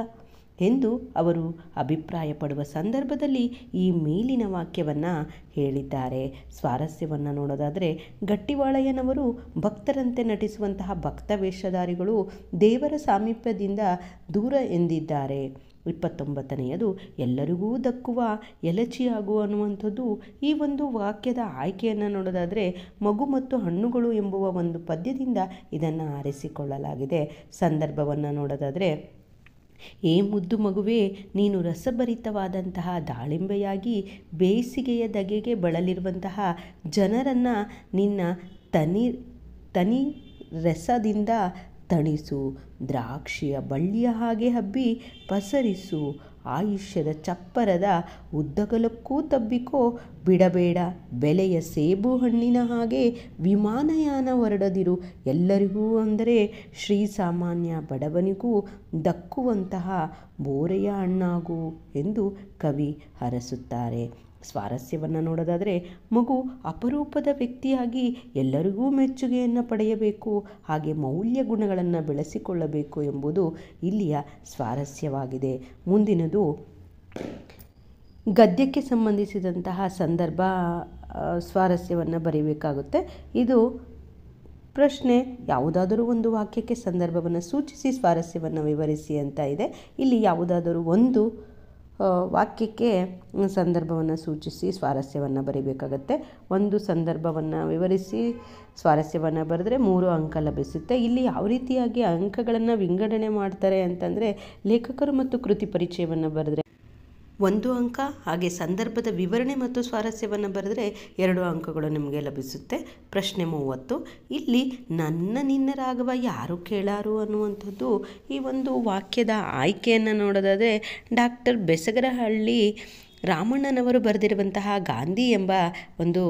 ಎಂದು ಅವರು ಅಭಿಪ್ರಾಯಪಡುವ ಸಂದರ್ಭದಲ್ಲಿ ಈ ಮೇಲಿನ ವಾಕ್ಯವನ್ನು ಹೇಳಿದ್ದಾರೆ. ಸ್ವಾರಸ್ಯವನ್ನು ನೋಡೋದಾದರೆ, ಗಟ್ಟಿವಾಳೆಯನವರು ಭಕ್ತರಂತೆ ನಟಿಸುವಂತಹ ಭಕ್ತ ವೇಷಧಾರಿಗಳು ದೇವರ ಸಾಮೀಪ್ಯದಿಂದ ದೂರ ಎಂದಿದ್ದಾರೆ. 29ನೇಯದು, ಎಲ್ಲರಿಗೂ ದಕ್ಕುವ ಎಲಚಿಯಾಗು ಅನ್ನುವಂಥದ್ದು. ಈ ಒಂದು ವಾಕ್ಯದ ಆಯ್ಕೆಯನ್ನು ನೋಡೋದಾದರೆ, ಮಗು ಮತ್ತು ಹಣ್ಣುಗಳು ಎಂಬುವ ಒಂದು ಪದ್ಯದಿಂದ ಇದನ್ನು ಆರಿಸಿಕೊಳ್ಳಲಾಗಿದೆ. ಸಂದರ್ಭವನ್ನು ನೋಡೋದಾದರೆ, ಏ ಮುದ್ದು ಮಗುವೇ, ನೀನು ರಸಭರಿತವಾದಂತಹ ದಾಳಿಂಬೆಯಾಗಿ ಬೇಸಿಗೆಯ ಧಗೆಗೆ ಬಳಲಿರುವಂತಹ ಜನರನ್ನು ನಿನ್ನ ತನಿ ರಸದಿಂದ ತಣಿಸು. ದ್ರಾಕ್ಷಿಯ ಬಳ್ಳಿಯ ಹಾಗೆ ಹಬ್ಬಿ ಪಸರಿಸು. ಆಯುಷ್ಯದ ಚಪ್ಪರದ ಉದ್ದಗಲಕ್ಕೂ ತಬ್ಬಿಕೋ, ಬಿಡಬೇಡ. ಬೆಲೆಯ ಸೇಬು ಹಣ್ಣಿನ ಹಾಗೆ ವಿಮಾನಯಾನ ಹೊರಡದಿರು. ಎಲ್ಲರಿಗೂ ಅಂದರೆ ಶ್ರೀಸಾಮಾನ್ಯ ಬಡವನಿಗೂ ದಕ್ಕುವಂತಹ ಬೋರೆಯ ಹಣ್ಣಾಗು ಎಂದು ಕವಿ ಹರಸುತ್ತಾರೆ. ಸ್ವಾರಸ್ಯವನ್ನು ನೋಡೋದಾದರೆ, ಮಗು ಅಪರೂಪದ ವ್ಯಕ್ತಿಯಾಗಿ ಎಲ್ಲರಿಗೂ ಮೆಚ್ಚುಗೆಯನ್ನು ಪಡೆಯಬೇಕು, ಹಾಗೆ ಮೌಲ್ಯ ಗುಣಗಳನ್ನು ಬೆಳೆಸಿಕೊಳ್ಳಬೇಕು ಎಂಬುದು ಇಲ್ಲಿಯ ಸ್ವಾರಸ್ಯವಾಗಿದೆ. ಮುಂದಿನದು ಗದ್ಯಕ್ಕೆ ಸಂಬಂಧಿಸಿದಂತಹ ಸಂದರ್ಭ ಸ್ವಾರಸ್ಯವನ್ನು ಬರೀಬೇಕಾಗುತ್ತೆ. ಇದು ಪ್ರಶ್ನೆ, ಯಾವುದಾದರೂ ಒಂದು ವಾಕ್ಯಕ್ಕೆ ಸಂದರ್ಭವನ್ನು ಸೂಚಿಸಿ ಸ್ವಾರಸ್ಯವನ್ನು ವಿವರಿಸಿ ಅಂತ ಇದೆ. ಇಲ್ಲಿ ಯಾವುದಾದರೂ ಒಂದು ವಾಕ್ಯಕ್ಕೆ ಸಂದರ್ಭವನ್ನು ಸೂಚಿಸಿ ಸ್ವಾರಸ್ಯವನ್ನು ಬರೀಬೇಕಾಗತ್ತೆ. ಒಂದು ಸಂದರ್ಭವನ್ನು ವಿವರಿಸಿ ಸ್ವಾರಸ್ಯವನ್ನು ಬರೆದ್ರೆ 3 ಅಂಕ ಲಭಿಸುತ್ತೆ. ಇಲ್ಲಿ ಯಾವ ರೀತಿಯಾಗಿ ಅಂಕಗಳನ್ನು ವಿಂಗಡಣೆ ಮಾಡ್ತಾರೆ ಅಂತಂದರೆ, ಲೇಖಕರು ಮತ್ತು ಕೃತಿ ಪರಿಚಯವನ್ನು ಬರೆದ್ರೆ 1 ಅಂಕ, ಹಾಗೆ ಸಂದರ್ಭದ ವಿವರಣೆ ಮತ್ತು ಸ್ವಾರಸ್ಯವನ್ನು ಬರೆದ್ರೆ 2 ಅಂಕಗಳು ನಿಮಗೆ ಲಭಿಸುತ್ತೆ. ಪ್ರಶ್ನೆ 30. ಇಲ್ಲಿ ನನ್ನ ನಿನ್ನ ರಾಘವ ಯಾರು ಕೇಳಾರು ಅನ್ನುವಂಥದ್ದು ಈ ಒಂದು ವಾಕ್ಯದ ಆಯ್ಕೆಯನ್ನು ನೋಡೋದಾದರೆ, ಡಾಕ್ಟರ್ ಬೆಸಗರಹಳ್ಳಿ ರಾಮಣ್ಣನವರು ಬರೆದಿರುವಂತಹ ಗಾಂಧಿ ಎಂಬ ಒಂದು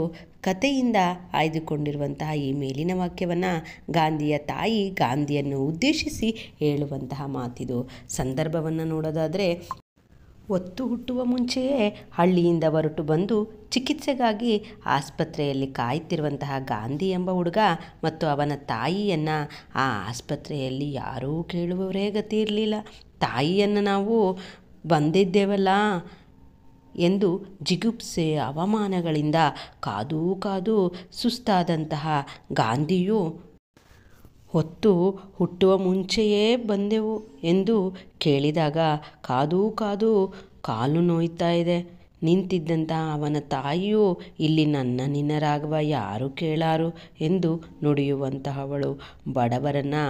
ಕಥೆಯಿಂದ ಆಯ್ದುಕೊಂಡಿರುವಂತಹ ಈ ಮೇಲಿನ ವಾಕ್ಯವನ್ನು ಗಾಂಧಿಯ ತಾಯಿ ಗಾಂಧಿಯನ್ನು ಉದ್ದೇಶಿಸಿ ಹೇಳುವಂತಹ ಮಾತಿದು. ಸಂದರ್ಭವನ್ನು ನೋಡೋದಾದರೆ, ಹೊತ್ತು ಹುಟ್ಟುವ ಮುಂಚೆಯೇ ಹಳ್ಳಿಯಿಂದ ಹೊರಟು ಬಂದು ಚಿಕಿತ್ಸೆಗಾಗಿ ಆಸ್ಪತ್ರೆಯಲ್ಲಿ ಕಾಯ್ತಿರುವಂತಹ ಗಾಂಧಿ ಎಂಬ ಹುಡುಗ ಮತ್ತು ಅವನ ತಾಯಿಯನ್ನು ಆ ಆಸ್ಪತ್ರೆಯಲ್ಲಿ ಯಾರೂ ಕೇಳುವವರೇ ಗತಿ ಇರಲಿಲ್ಲ. ತಾಯಿಯನ್ನು ನಾವು ಬಂದಿದ್ದೇವಲ್ಲ ಎಂದು ಜಿಗುಪ್ಸೆ ಅವಮಾನಗಳಿಂದ ಕಾದೂ ಕಾದು ಸುಸ್ತಾದಂತಹ ಗಾಂಧಿಯು ಹೊತ್ತು ಹುಟ್ಟುವ ಮುಂಚೆಯೇ ಬಂದೆವು ಎಂದು ಕೇಳಿದಾಗ ಕಾದೂ ಕಾದು ಕಾಲು ನೋಯ್ತಾ ಇದೆ. ನಿಂತಿದ್ದಂಥ ಅವನ ತಾಯಿಯು ಇಲ್ಲಿ ನನ್ನ ನಿನ್ನ ರಾಘವ ಯಾರು ಕೇಳಾರು ಎಂದು ನುಡಿಯುವಂತಹವಳು. ಬಡವರನ್ನು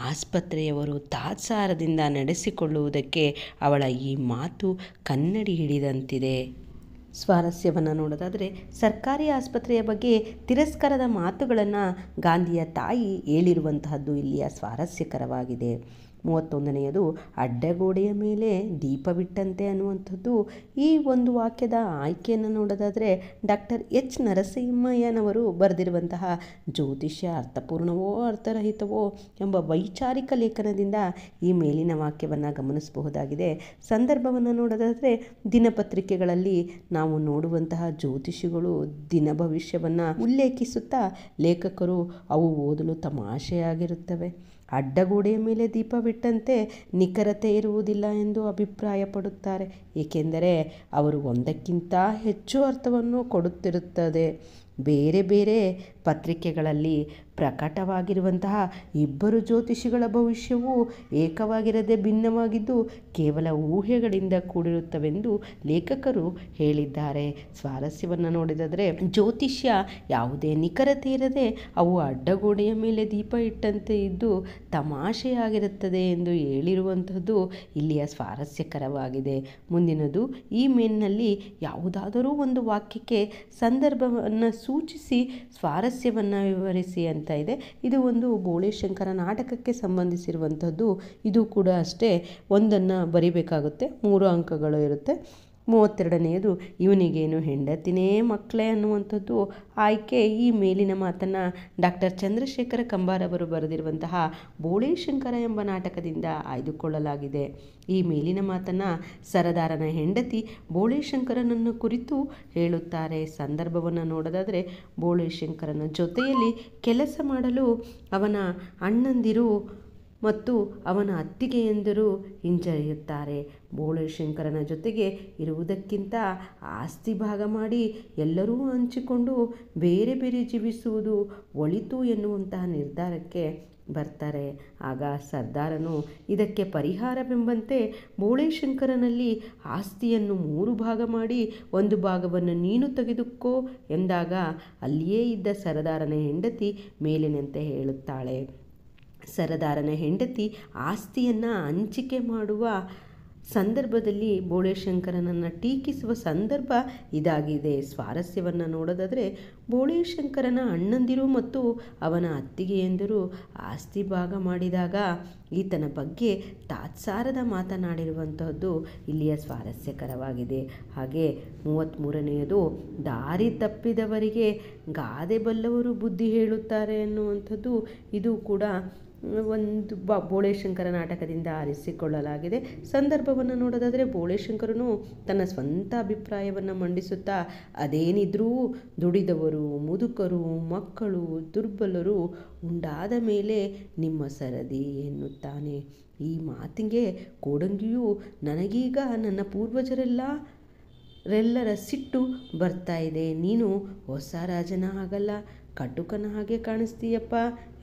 ಆಸ್ಪತ್ರೆಯವರು ತಾತ್ಸಾರದಿಂದ ನಡೆಸಿಕೊಳ್ಳುವುದಕ್ಕೆ ಅವಳ ಈ ಮಾತು ಕನ್ನಡಿ ಹಿಡಿದಂತಿದೆ. ಸ್ವಾರಸ್ಯವನ್ನು ನೋಡೋದಾದರೆ, ಸರ್ಕಾರಿ ಆಸ್ಪತ್ರೆಯ ಬಗ್ಗೆ ತಿರಸ್ಕಾರದ ಮಾತುಗಳನ್ನು ಗಾಂಧಿಯ ತಾಯಿ ಹೇಳಿರುವಂತಹದ್ದು ಇಲ್ಲಿಯ ಸ್ವಾರಸ್ಯಕರವಾಗಿದೆ. 31ನೇಯದು ಅಡ್ಡಗೋಡೆಯ ಮೇಲೆ ದೀಪವಿಟ್ಟಂತೆ ಅನ್ನುವಂಥದ್ದು ಈ ಒಂದು ವಾಕ್ಯದ ಆಯ್ಕೆಯನ್ನು ನೋಡೋದಾದರೆ, ಡಾಕ್ಟರ್ ಎಚ್ ನರಸಿಂಹಯ್ಯನವರು ಬರೆದಿರುವಂತಹ ಜ್ಯೋತಿಷ್ಯ ಅರ್ಥಪೂರ್ಣವೋ ಅರ್ಥರಹಿತವೋ ಎಂಬ ವೈಚಾರಿಕ ಲೇಖನದಿಂದ ಈ ಮೇಲಿನ ವಾಕ್ಯವನ್ನು ಗಮನಿಸಬಹುದಾಗಿದೆ. ಸಂದರ್ಭವನ್ನು ನೋಡೋದಾದರೆ, ದಿನಪತ್ರಿಕೆಗಳಲ್ಲಿ ನಾವು ನೋಡುವಂತಹ ಜ್ಯೋತಿಷಿಗಳು ದಿನ ಭವಿಷ್ಯವನ್ನು ಉಲ್ಲೇಖಿಸುತ್ತಾ ಲೇಖಕರು ಅವು ಓದಲು ತಮಾಷೆಯಾಗಿರುತ್ತವೆ. ಅಡ್ಡಗೋಡೆಯ ಮೇಲೆ ದೀಪವಿಟ್ಟಂತೆ ನಿಖರತೆ ಇರುವುದಿಲ್ಲ ಎಂದು ಅಭಿಪ್ರಾಯಪಡುತ್ತಾರೆ, ಏಕೆಂದರೆ ಅವರು ಒಂದಕ್ಕಿಂತ ಹೆಚ್ಚು ಅರ್ಥವನ್ನು ಕೊಡುತ್ತಿರುತ್ತದೆ. ಬೇರೆ ಬೇರೆ ಪತ್ರಿಕೆಗಳಲ್ಲಿ ಪ್ರಕಟವಾಗಿರುವಂತಹ ಇಬ್ಬರು ಜ್ಯೋತಿಷಿಗಳ ಭವಿಷ್ಯವು ಏಕವಾಗಿರದೆ ಭಿನ್ನವಾಗಿದ್ದು ಕೇವಲ ಊಹೆಗಳಿಂದ ಕೂಡಿರುತ್ತವೆಂದು ಲೇಖಕರು ಹೇಳಿದ್ದಾರೆ. ಸ್ವಾರಸ್ಯವನ್ನು ನೋಡಿದರೆ, ಜ್ಯೋತಿಷ್ಯ ಯಾವುದೇ ನಿಖರತೆ ಇರದೆ ಅವು ಅಡ್ಡಗೋಡೆಯ ಮೇಲೆ ದೀಪ ಇಟ್ಟಂತೆ ಇದ್ದು ತಮಾಷೆಯಾಗಿರುತ್ತದೆ ಎಂದು ಹೇಳಿರುವಂಥದ್ದು ಇಲ್ಲಿಯ ಸ್ವಾರಸ್ಯಕರವಾಗಿದೆ. ಮುಂದಿನದು, ಈ ಮೇಲಿನಲ್ಲಿ ಯಾವುದಾದರೂ ಒಂದು ವಾಕ್ಯಕ್ಕೆ ಸಂದರ್ಭವನ್ನು ಸೂಚಿಸಿ ಸ್ವಾರಸ್ಯವನ್ನು ವಿವರಿಸಿ ಅಂತ ಇದೆ. ಇದು ಒಂದು ಬೋಳೇಶಂಕರ ನಾಟಕಕ್ಕೆ ಸಂಬಂಧಿಸಿರುವಂಥದ್ದು. ಇದು ಕೂಡ ಅಷ್ಟೇ, ಒಂದನ್ನು ಬರಿಬೇಕಾಗುತ್ತೆ, 3 ಅಂಕಗಳು ಇರುತ್ತೆ. 32ನೇಯದು, ಇವನಿಗೇನು ಹೆಂಡತಿನೇ ಮಕ್ಕಳೇ ಅನ್ನುವಂಥದ್ದು ಆಯ್ಕೆ. ಈ ಮೇಲಿನ ಮಾತನ್ನು ಡಾಕ್ಟರ್ ಚಂದ್ರಶೇಖರ ಕಂಬಾರ್ ಅವರು ಬರೆದಿರುವಂತಹ ಬೋಳೇಶಂಕರ ಎಂಬ ನಾಟಕದಿಂದ ಆಯ್ದುಕೊಳ್ಳಲಾಗಿದೆ. ಈ ಮೇಲಿನ ಮಾತನ್ನು ಸರದಾರನ ಹೆಂಡತಿ ಬೋಳೇಶಂಕರನನ್ನು ಕುರಿತು ಹೇಳುತ್ತಾರೆ. ಸಂದರ್ಭವನ್ನು ನೋಡೋದಾದರೆ, ಬೋಳೇಶಂಕರನ ಜೊತೆಯಲ್ಲಿ ಕೆಲಸ ಮಾಡಲು ಅವನ ಅಣ್ಣಂದಿರು ಮತ್ತು ಅವನ ಅತ್ತಿಗೆಯಂದಿರು ಹಿಂಜರಿಯುತ್ತಾರೆ. ಬೋಳೇಶಂಕರನ ಜೊತೆಗೆ ಇರುವುದಕ್ಕಿಂತ ಆಸ್ತಿ ಭಾಗ ಮಾಡಿ ಎಲ್ಲರೂ ಹಂಚಿಕೊಂಡು ಬೇರೆ ಬೇರೆ ಜೀವಿಸುವುದು ಒಳಿತು ಎನ್ನುವಂತಹ ನಿರ್ಧಾರಕ್ಕೆ ಬರ್ತಾರೆ. ಆಗ ಸರ್ದಾರನು ಇದಕ್ಕೆ ಪರಿಹಾರವೆಂಬಂತೆ ಬೋಳೇಶಂಕರನಲ್ಲಿ ಆಸ್ತಿಯನ್ನು 3 ಭಾಗ ಮಾಡಿ 1 ಭಾಗವನ್ನು ನೀನು ತೆಗೆದುಕೋ ಎಂದಾಗ ಅಲ್ಲಿಯೇ ಇದ್ದ ಸರದಾರನ ಹೆಂಡತಿ ಮೇಲಿನಂತೆ ಹೇಳುತ್ತಾಳೆ. ಸರದಾರನ ಹೆಂಡತಿ ಆಸ್ತಿಯನ್ನು ಹಂಚಿಕೆ ಮಾಡುವ ಸಂದರ್ಭದಲ್ಲಿ ಬೋಳೇಶಂಕರನನ್ನು ಟೀಕಿಸುವ ಸಂದರ್ಭ ಇದಾಗಿದೆ. ಸ್ವಾರಸ್ಯವನ್ನು ನೋಡೋದಾದರೆ, ಬೋಳೇಶಂಕರನ ಅಣ್ಣಂದಿರು ಮತ್ತು ಅವನ ಅತ್ತಿಗೆಯಂದಿರು ಆಸ್ತಿ ಭಾಗ ಮಾಡಿದಾಗ ಈತನ ಬಗ್ಗೆ ತಾತ್ಸಾರದ ಮಾತನಾಡಿರುವಂತಹದ್ದು ಇಲ್ಲಿಯ ಸ್ವಾರಸ್ಯಕರವಾಗಿದೆ. ಹಾಗೆ 33ನೇಯದು, ದಾರಿ ತಪ್ಪಿದವರಿಗೆ ಗಾದೆ ಬಲ್ಲವರು ಬುದ್ಧಿ ಹೇಳುತ್ತಾರೆ ಎನ್ನುವಂಥದ್ದು ಇದು ಕೂಡ ಒಂದು ಬೋಳೇಶಂಕರ ನಾಟಕದಿಂದ ಆರಿಸಿಕೊಳ್ಳಲಾಗಿದೆ. ಸಂದರ್ಭವನ್ನು ನೋಡೋದಾದರೆ, ಬೋಳೇಶಂಕರನು ತನ್ನ ಸ್ವಂತ ಅಭಿಪ್ರಾಯವನ್ನು ಮಂಡಿಸುತ್ತಾ, ಅದೇನಿದ್ರೂ ದುಡಿದವರು, ಮುದುಕರು, ಮಕ್ಕಳು, ದುರ್ಬಲರು ಉಂಡಾದ ಮೇಲೆ ನಿಮ್ಮ ಸರದಿ ಎನ್ನುತ್ತಾನೆ. ಈ ಮಾತಿಗೆ ಕೋಡಂಗಿಯು, ನನಗೀಗ ನನ್ನ ಪೂರ್ವಜರೆಲ್ಲರ ಸಿಟ್ಟು ಬರ್ತಾ ಇದೆ. ನೀನು ಹೊಸ ರಾಜನ ಹಾಗಲ್ಲ, ಕಟುಕನ ಹಾಗೆ ಕಾಣಿಸ್ತೀಯಪ್ಪ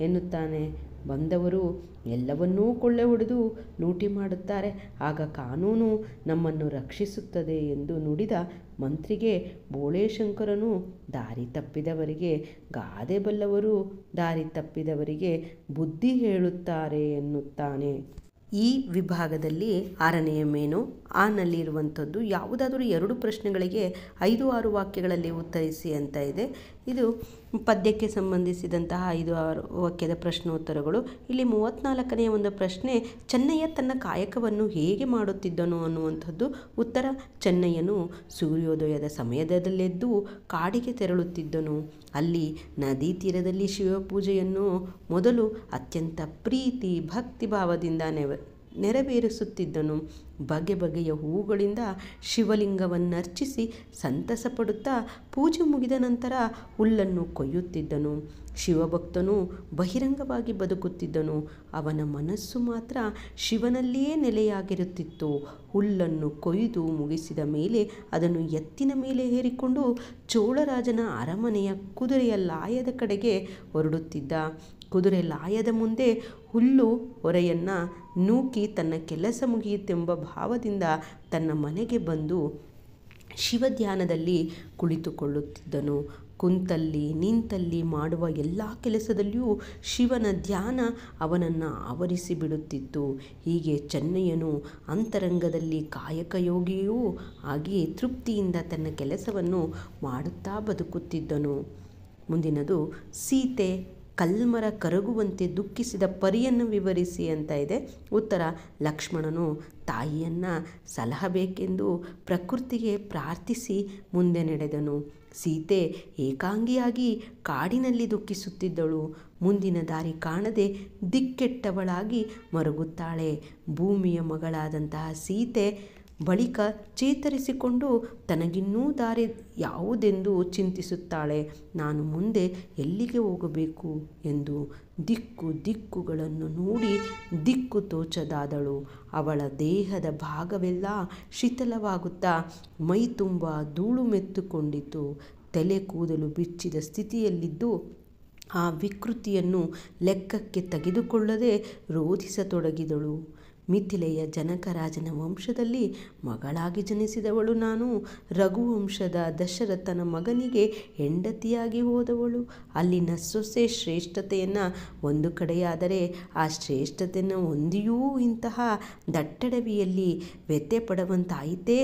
ಎನ್ನುತ್ತಾನೆ. ಬಂದವರು ಎಲ್ಲವನ್ನೂ ಕೊಳ್ಳೆ ಹೊಡೆದು ಲೂಟಿ ಮಾಡುತ್ತಾರೆ. ಆಗ ಕಾನೂನು ನಮ್ಮನ್ನು ರಕ್ಷಿಸುತ್ತದೆ ಎಂದು ನುಡಿದ ಮಂತ್ರಿಗೆ ಬೋಳೇಶಂಕರನು ದಾರಿ ತಪ್ಪಿದವರಿಗೆ ಗಾದೆ ಬಲ್ಲವರು ದಾರಿ ತಪ್ಪಿದವರಿಗೆ ಬುದ್ಧಿ ಹೇಳುತ್ತಾರೆ ಎನ್ನುತ್ತಾನೆ. ಈ ವಿಭಾಗದಲ್ಲಿ 6ನೆಯ ಮೇನು ನಲ್ಲಿರುವಂಥದ್ದು ಯಾವುದಾದರೂ 2 ಪ್ರಶ್ನೆಗಳಿಗೆ 5-6 ವಾಕ್ಯಗಳಲ್ಲಿ ಉತ್ತರಿಸಿ ಅಂತ ಇದೆ. ಇದು ಪದ್ಯಕ್ಕೆ ಸಂಬಂಧಿಸಿದಂತಹ 5-6 ವಾಕ್ಯದ ಪ್ರಶ್ನೋತ್ತರಗಳು. ಇಲ್ಲಿ 34ನೆಯ ಒಂದು ಪ್ರಶ್ನೆ, ಚೆನ್ನಯ್ಯ ತನ್ನ ಕಾಯಕವನ್ನು ಹೇಗೆ ಮಾಡುತ್ತಿದ್ದನು ಅನ್ನುವಂಥದ್ದು. ಉತ್ತರ, ಚೆನ್ನಯ್ಯನು ಸೂರ್ಯೋದಯದ ಸಮಯದಲ್ಲೆದ್ದು ಕಾಡಿಗೆ ತೆರಳುತ್ತಿದ್ದನು. ಅಲ್ಲಿ ನದಿ ತೀರದಲ್ಲಿ ಶಿವಪೂಜೆಯನ್ನು ಮೊದಲು ಅತ್ಯಂತ ಪ್ರೀತಿ ಭಕ್ತಿ ಭಾವದಿಂದ ನೆರವೇರಿಸುತ್ತಿದ್ದನು. ಬಗೆ ಬಗೆಯ ಹೂಗಳಿಂದ ಶಿವಲಿಂಗವನ್ನರ್ಚಿಸಿ ಸಂತಸ ಪಡುತ್ತಾ ಪೂಜೆ ಮುಗಿದ ನಂತರ ಹುಲ್ಲನ್ನು ಕೊಯ್ಯುತ್ತಿದ್ದನು. ಶಿವಭಕ್ತನು ಬಹಿರಂಗವಾಗಿ ಬದುಕುತ್ತಿದ್ದನು. ಅವನ ಮನಸ್ಸು ಮಾತ್ರ ಶಿವನಲ್ಲಿಯೇ ನೆಲೆಯಾಗಿರುತ್ತಿತ್ತು. ಹುಲ್ಲನ್ನು ಕೊಯ್ದು ಮುಗಿಸಿದ ಮೇಲೆ ಅದನ್ನು ಎತ್ತಿನ ಮೇಲೆ ಹೇರಿಕೊಂಡು ಚೋಳರಾಜನ ಅರಮನೆಯ ಕುದುರೆಯ ಲಾಯದ ಕಡೆಗೆ ಹೊರಡುತ್ತಿದ್ದ. ಕುದುರೆ ಲಾಯದ ಮುಂದೆ ಹುಲ್ಲು ಹೊರೆಯನ್ನು ನೂಕಿ ತನ್ನ ಕೆಲಸ ಮುಗಿಯಿತೆಂಬ ಭಾವದಿಂದ ತನ್ನ ಮನೆಗೆ ಬಂದು ಶಿವಧ್ಯಾನದಲ್ಲಿ ಕುಳಿತುಕೊಳ್ಳುತ್ತಿದ್ದನು. ಕುಂತಲ್ಲಿ ನಿಂತಲ್ಲಿ ಮಾಡುವ ಎಲ್ಲ ಕೆಲಸದಲ್ಲಿಯೂ ಶಿವನ ಧ್ಯಾನ ಅವನನ್ನು ಆವರಿಸಿ ಬಿಡುತ್ತಿತ್ತು. ಹೀಗೆ ಚೆನ್ನಯ್ಯನು ಅಂತರಂಗದಲ್ಲಿ ಕಾಯಕಯೋಗಿಯೂ ಆಗಿ ತೃಪ್ತಿಯಿಂದ ತನ್ನ ಕೆಲಸವನ್ನು ಮಾಡುತ್ತಾ ಬದುಕುತ್ತಿದ್ದನು. ಮುಂದಿನದು, ಸೀತೆ ಕಲ್ಮರ ಕರಗುವಂತೆ ದುಃಖಿಸಿದ ಪರಿಯನ್ನು ವಿವರಿಸಿ ಅಂತ ಇದೆ. ಉತ್ತರ, ಲಕ್ಷ್ಮಣನು ತಾಯಿಯನ್ನು ಸಲಹಬೇಕೆಂದು ಪ್ರಕೃತಿಗೆ ಪ್ರಾರ್ಥಿಸಿ ಮುಂದೆ ನಡೆದನು. ಸೀತೆ ಏಕಾಂಗಿಯಾಗಿ ಕಾಡಿನಲ್ಲಿ ದುಃಖಿಸುತ್ತಿದ್ದಳು. ಮುಂದಿನ ದಾರಿ ಕಾಣದೆ ದಿಕ್ಕೆಟ್ಟವಳಾಗಿ ಮರುಗುತ್ತಾಳೆ. ಭೂಮಿಯ ಮಗಳಾದಂತಹ ಸೀತೆ ಬಳಿಕ ಚೇತರಿಸಿಕೊಂಡು ತನಗಿನ್ನೂ ದಾರಿ ಯಾವುದೆಂದು ಚಿಂತಿಸುತ್ತಾಳೆ. ನಾನು ಮುಂದೆ ಎಲ್ಲಿಗೆ ಹೋಗಬೇಕು ಎಂದು ದಿಕ್ಕುಗಳನ್ನು ನೋಡಿ ದಿಕ್ಕು ತೋಚದಾದಳು. ಅವಳ ದೇಹದ ಭಾಗವೆಲ್ಲ ಶಿಥಿಲವಾಗುತ್ತಾ ಮೈ ತುಂಬ ಧೂಳು ಮೆತ್ತುಕೊಂಡಿತು. ತಲೆ ಕೂದಲು ಬಿಚ್ಚಿದ ಸ್ಥಿತಿಯಲ್ಲಿದ್ದು ಆ ವಿಕೃತಿಯನ್ನು ಲೆಕ್ಕಕ್ಕೆ ತೆಗೆದುಕೊಳ್ಳದೆ ರೋಧಿಸತೊಡಗಿದಳು. ಮಿಥಿಲೆಯ ಜನಕರಾಜನ ವಂಶದಲ್ಲಿ ಮಗಳಾಗಿ ಜನಿಸಿದವಳು ನಾನು. ರಘುವಂಶದ ದಶರಥನ ಮಗನಿಗೆ ಹೆಂಡತಿಯಾಗಿ ಹೋದವಳು. ಅಲ್ಲಿನ ಸೊಸೆ ಶ್ರೇಷ್ಠತೆಯನ್ನು ಒಂದು ಕಡೆಯಾದರೆ ಆ ಶ್ರೇಷ್ಠತೆಯನ್ನು ಹೊಂದಿಯೂ ಇಂತಹ ದಟ್ಟಡವಿಯಲ್ಲಿ ವ್ಯಥೆ ಪಡುವಂತಾಯಿತೇ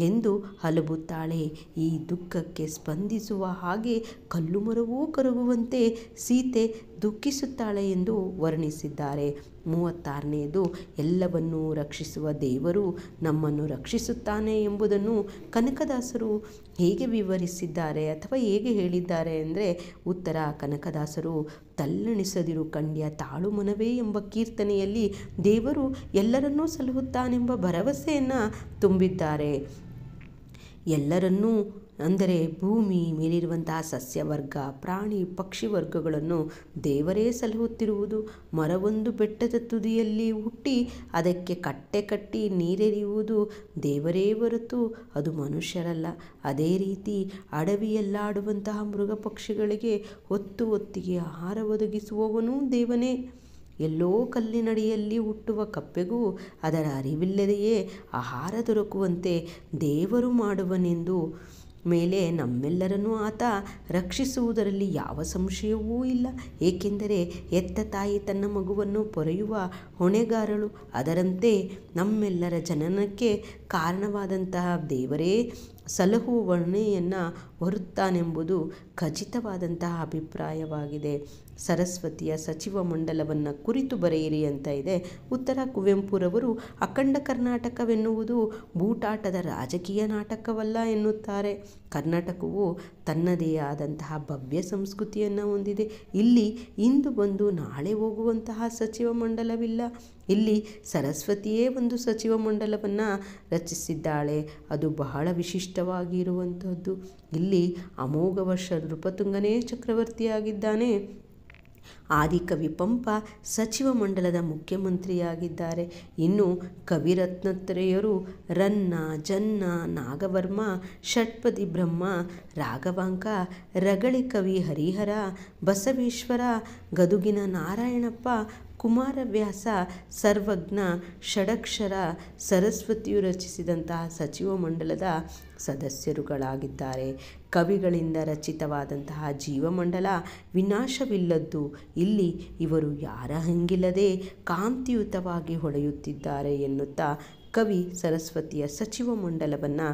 ಎಂದು ಹಲಬುತ್ತಾಳೆ. ಈ ದುಃಖಕ್ಕೆ ಸ್ಪಂದಿಸುವ ಹಾಗೆ ಕಲ್ಲು ಮರವೂ ಕರಗುವಂತೆ ಸೀತೆ ದುಃಖಿಸುತ್ತಾಳೆ ಎಂದು ವರ್ಣಿಸಿದ್ದಾರೆ. 36ನೇದು, ಎಲ್ಲವನ್ನೂ ರಕ್ಷಿಸುವ ದೇವರು ನಮ್ಮನ್ನು ರಕ್ಷಿಸುತ್ತಾನೆ ಎಂಬುದನ್ನು ಕನಕದಾಸರು ಹೇಗೆ ವಿವರಿಸಿದ್ದಾರೆ ಅಥವಾ ಹೇಗೆ ಹೇಳಿದ್ದಾರೆ ಅಂದರೆ, ಉತ್ತರ, ಕನಕದಾಸರು ತಲ್ಲಣಿಸದಿರು ಕಂಡ್ಯ ತಾಳು ಮನವೇ ಎಂಬ ಕೀರ್ತನೆಯಲ್ಲಿ ದೇವರು ಎಲ್ಲರನ್ನೂ ಸಲಹುತ್ತಾನೆಂಬ ಭರವಸೆಯನ್ನು ತುಂಬಿದ್ದಾರೆ. ಎಲ್ಲರನ್ನೂ ಅಂದರೆ ಭೂಮಿ ಮೇಲಿರುವಂತಹ ಸಸ್ಯವರ್ಗ ಪ್ರಾಣಿ ಪಕ್ಷಿ ವರ್ಗಗಳನ್ನು ದೇವರೇ ಸಲಹುತ್ತಿರುವುದು. ಮರವೊಂದು ಬೆಟ್ಟದ ತುದಿಯಲ್ಲಿ ಹುಟ್ಟಿ ಅದಕ್ಕೆ ಕಟ್ಟೆ ಕಟ್ಟಿ ನೀರೆರೆಯುವುದು ದೇವರೇ ಹೊರತು ಅದು ಮನುಷ್ಯರಲ್ಲ. ಅದೇ ರೀತಿ ಅಡವಿಯಲ್ಲಾಡುವಂತಹ ಮೃಗ ಪಕ್ಷಿಗಳಿಗೆ ಹೊತ್ತಿಗೆ ಆಹಾರ ಒದಗಿಸುವವನೂ ದೇವನೇ. ಎಲ್ಲೋ ಕಲ್ಲಿನಡಿಯಲ್ಲಿ ಹುಟ್ಟುವ ಕಪ್ಪೆಗೂ ಅದರ ಅರಿವಿಲ್ಲದೆಯೇ ಆಹಾರ ದೊರಕುವಂತೆ ದೇವರು ಮಾಡುವನೆಂದು ಮೇಲೆ ನಮ್ಮೆಲ್ಲರನ್ನೂ ಆತ ರಕ್ಷಿಸುವುದರಲ್ಲಿ ಯಾವ ಸಂಶಯವೂ ಇಲ್ಲ. ಏಕೆಂದರೆ ಹೆತ್ತ ತಾಯಿ ತನ್ನ ಮಗುವನ್ನು ಪೊರೆಯುವ ಹೊಣೆಗಾರಳು. ಅದರಂತೆ ನಮ್ಮೆಲ್ಲರ ಜನನಕ್ಕೆ ಕಾರಣವಾದಂತಹ ದೇವರೇ ಸಲಹುವ ಹೊಣೆಯನ್ನು ಹೊರುತ್ತಾನೆಂಬುದು ಖಚಿತವಾದಂತಹ ಅಭಿಪ್ರಾಯವಾಗಿದೆ. ಸರಸ್ವತಿಯ ಸಚಿವ ಮಂಡಲವನ್ನು ಕುರಿತು ಬರೆಯಿರಿ ಅಂತ ಇದೆ. ಉತ್ತರ, ಕುವೆಂಪುರವರು ಅಖಂಡ ಕರ್ನಾಟಕವೆನ್ನುವುದು ಬೂಟಾಟದ ರಾಜಕೀಯ ನಾಟಕವಲ್ಲ ಎನ್ನುತ್ತಾರೆ. ಕರ್ನಾಟಕವು ತನ್ನದೇ ಆದಂತಹ ಭವ್ಯ ಸಂಸ್ಕೃತಿಯನ್ನು ಹೊಂದಿದೆ. ಇಲ್ಲಿ ಇಂದು ಬಂದು ನಾಳೆ ಹೋಗುವಂತಹ ಸಚಿವ ಮಂಡಲವಿಲ್ಲ. ಇಲ್ಲಿ ಸರಸ್ವತಿಯೇ ಒಂದು ಸಚಿವ ಮಂಡಲವನ್ನು ರಚಿಸಿದ್ದಾಳೆ. ಅದು ಬಹಳ ವಿಶಿಷ್ಟವಾಗಿರುವಂಥದ್ದು. ಇಲ್ಲಿ ಅಮೋಘ ವರ್ಷ ನೃಪತುಂಗನೇ ಚಕ್ರವರ್ತಿಯಾಗಿದ್ದಾನೆ. ಆದಿಕವಿ ಪಂಪ ಸಚಿವ ಮಂಡಲದ ಮುಖ್ಯಮಂತ್ರಿಯಾಗಿದ್ದಾರೆ. ಇನ್ನು ಕವಿರತ್ನತ್ರಯರು ರನ್ನ, ಜನ್ನ, ನಾಗವರ್ಮ, ಷಟ್ಪದಿ ಬ್ರಹ್ಮ, ರಾಘವಾಂಕ, ರಗಳಿ ಕವಿ ಹರಿಹರ, ಬಸವೇಶ್ವರ, ಗದುಗಿನ ನಾರಾಯಣಪ್ಪ, ಕುಮಾರವ್ಯಾಸ, ಸರ್ವಜ್ಞ, ಷಡಕ್ಷರ, ಸರಸ್ವತಿಯು ರಚಿಸಿದಂತಹ ಸಚಿವ ಮಂಡಲದ ಸದಸ್ಯರುಗಳಾಗಿದ್ದಾರೆ. ಕವಿಗಳಿಂದ ರಚಿತವಾದಂತಹ ಜೀವಮಂಡಲ ವಿನಾಶವಿಲ್ಲದ್ದು. ಇಲ್ಲಿ ಇವರು ಯಾರ ಹಂಗಿಲ್ಲದೆ ಕಾಂತಿಯುತವಾಗಿ ಹೊಳೆಯುತ್ತಿದ್ದಾರೆ ಎನ್ನುತ್ತಾ ಕವಿ ಸರಸ್ವತಿಯ ಸಚಿವ ಮಂಡಲವನ್ನು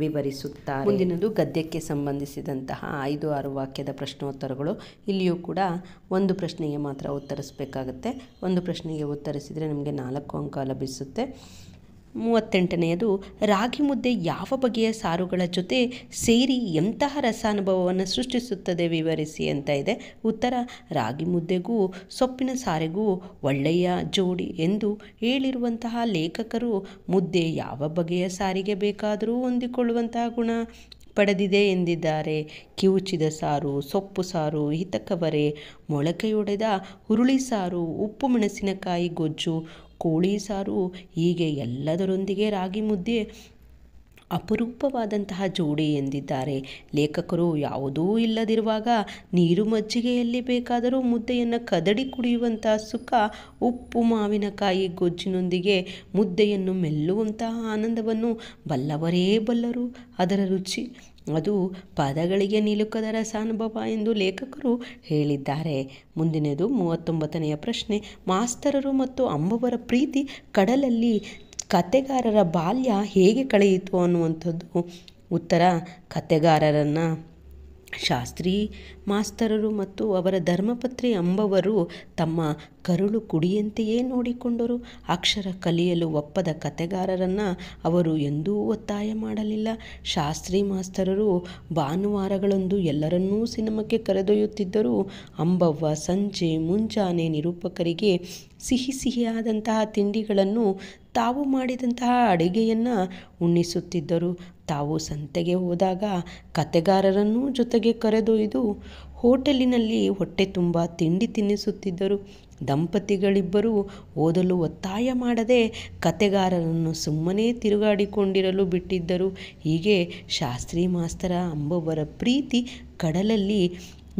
ವಿವರಿಸುತ್ತಾರೆ. ಮುಂದಿನದು ಗದ್ಯಕ್ಕೆ ಸಂಬಂಧಿಸಿದಂತಹ 5-6 ವಾಕ್ಯದ ಪ್ರಶ್ನೋತ್ತರಗಳು. ಇಲ್ಲಿಯೂ ಕೂಡ ಒಂದು ಪ್ರಶ್ನೆಗೆ ಮಾತ್ರ ಉತ್ತರಿಸಬೇಕಾಗತ್ತೆ. ಒಂದು ಪ್ರಶ್ನೆಗೆ ಉತ್ತರಿಸಿದರೆ ನಿಮಗೆ 4 ಅಂಕ ಲಭಿಸುತ್ತೆ. 38ನೇಯದು, ರಾಗಿ ಮುದ್ದೆ ಯಾವ ಬಗೆಯ ಸಾರುಗಳ ಜೊತೆ ಸೇರಿ ಎಂತಹ ರಸಾನುಭವವನ್ನು ಸೃಷ್ಟಿಸುತ್ತದೆ ವಿವರಿಸಿ ಅಂತ ಇದೆ. ಉತ್ತರ: ರಾಗಿ ಮುದ್ದೆಗೂ ಸೊಪ್ಪಿನ ಸಾರಿಗೂ ಒಳ್ಳೆಯ ಜೋಡಿ ಎಂದು ಹೇಳಿರುವಂತಹ ಲೇಖಕರು ಮುದ್ದೆ ಯಾವ ಬಗೆಯ ಸಾರಿಗೆ ಬೇಕಾದರೂ ಹೊಂದಿಕೊಳ್ಳುವಂತಹ ಗುಣ ಪಡೆದಿದೆ ಎಂದಿದ್ದಾರೆ. ಕಿವುಚಿದ ಸಾರು, ಸೊಪ್ಪು ಸಾರು, ಹಿತಕವರೆ, ಮೊಳಕೆಯೊಡೆದ ಹುರುಳಿ ಸಾರು, ಉಪ್ಪು ಮೆಣಸಿನಕಾಯಿ ಗೊಜ್ಜು, ಕೋಳಿ ಸಾರು ಹೀಗೆ ಎಲ್ಲದರೊಂದಿಗೆ ರಾಗಿ ಮುದ್ದೆ ಅಪರೂಪವಾದಂತಹ ಜೋಡಿ ಎಂದಿದ್ದಾರೆ. ಲೇಖಕರು ಯಾವುದೂ ಇಲ್ಲದಿರುವಾಗ ನೀರು ಮಜ್ಜಿಗೆಯಲ್ಲಿ ಬೇಕಾದರೂ ಮುದ್ದೆಯನ್ನು ಕದಡಿ ಕುಡಿಯುವಂತಹ ಸುಖ ಉಪ್ಪು ಮಾವಿನಕಾಯಿ ಗೊಜ್ಜಿನೊಂದಿಗೆ ಮುದ್ದೆಯನ್ನು ಮೆಲ್ಲುವಂತಹ ಆನಂದವನ್ನು ಬಲ್ಲವರೇ ಬಲ್ಲರು. ಅದರ ರುಚಿ ಅದು ಪದಗಳಿಗೆ ನಿಲುಕದ ರಸಾನುಭವ ಎಂದು ಲೇಖಕರು ಹೇಳಿದ್ದಾರೆ. ಮುಂದಿನದು 39ನೇಯ ಪ್ರಶ್ನೆ, ಮಾಸ್ತರರು ಮತ್ತು ಅಂಬವರ ಪ್ರೀತಿ ಕಡಲಲ್ಲಿ ಕತೆಗಾರರ ಬಾಲ್ಯ ಹೇಗೆ ಕಳೆಯಿತು ಅನ್ನುವಂಥದ್ದು. ಉತ್ತರ: ಕತೆಗಾರರನ್ನು ಶಾಸ್ತ್ರಿ ಮಾಸ್ತರರು ಮತ್ತು ಅವರ ಧರ್ಮಪತ್ನಿ ಅಂಬವರು ತಮ್ಮ ಕರುಳು ಕುಡಿಯಂತೆಯೇ ನೋಡಿಕೊಂಡರು. ಅಕ್ಷರ ಕಲಿಯಲು ಒಪ್ಪದ ಕತೆಗಾರರನ್ನು ಅವರು ಎಂದೂ ಒತ್ತಾಯ ಮಾಡಲಿಲ್ಲ. ಶಾಸ್ತ್ರಿ ಮಾಸ್ತರರು ಭಾನುವಾರಗಳಂದು ಎಲ್ಲರನ್ನೂ ಸಿನಿಮಾಕ್ಕೆ ಕರೆದೊಯ್ಯುತ್ತಿದ್ದರು. ಅಂಬವ್ವ ಸಂಜೆ ಮುಂಜಾನೆ ನಿರೂಪಕರಿಗೆ ಸಿಹಿಯಾದಂತಹ ತಿಂಡಿಗಳನ್ನು, ತಾವು ಮಾಡಿದಂತಹ ಅಡಿಗೆಯನ್ನು ಉಣ್ಣಿಸುತ್ತಿದ್ದರು. ತಾವು ಸಂತೆಗೆ ಹೋದಾಗ ಕತೆಗಾರರನ್ನೂ ಜೊತೆಗೆ ಕರೆದೊಯ್ದು ಹೋಟೆಲಿನಲ್ಲಿ ಹೊಟ್ಟೆ ತುಂಬ ತಿಂಡಿ ತಿನ್ನಿಸುತ್ತಿದ್ದರು. ದಂಪತಿಗಳಿಬ್ಬರೂ ಓದಲು ಒತ್ತಾಯ ಮಾಡದೆ ಕತೆಗಾರರನ್ನು ಸುಮ್ಮನೆ ತಿರುಗಾಡಿಕೊಂಡಿರಲು ಬಿಟ್ಟಿದ್ದರು. ಹೀಗೆ ಶಾಸ್ತ್ರಿ ಮಾಸ್ತರ ಅಂಬವ್ವರ ಪ್ರೀತಿ ಕಡಲಲ್ಲಿ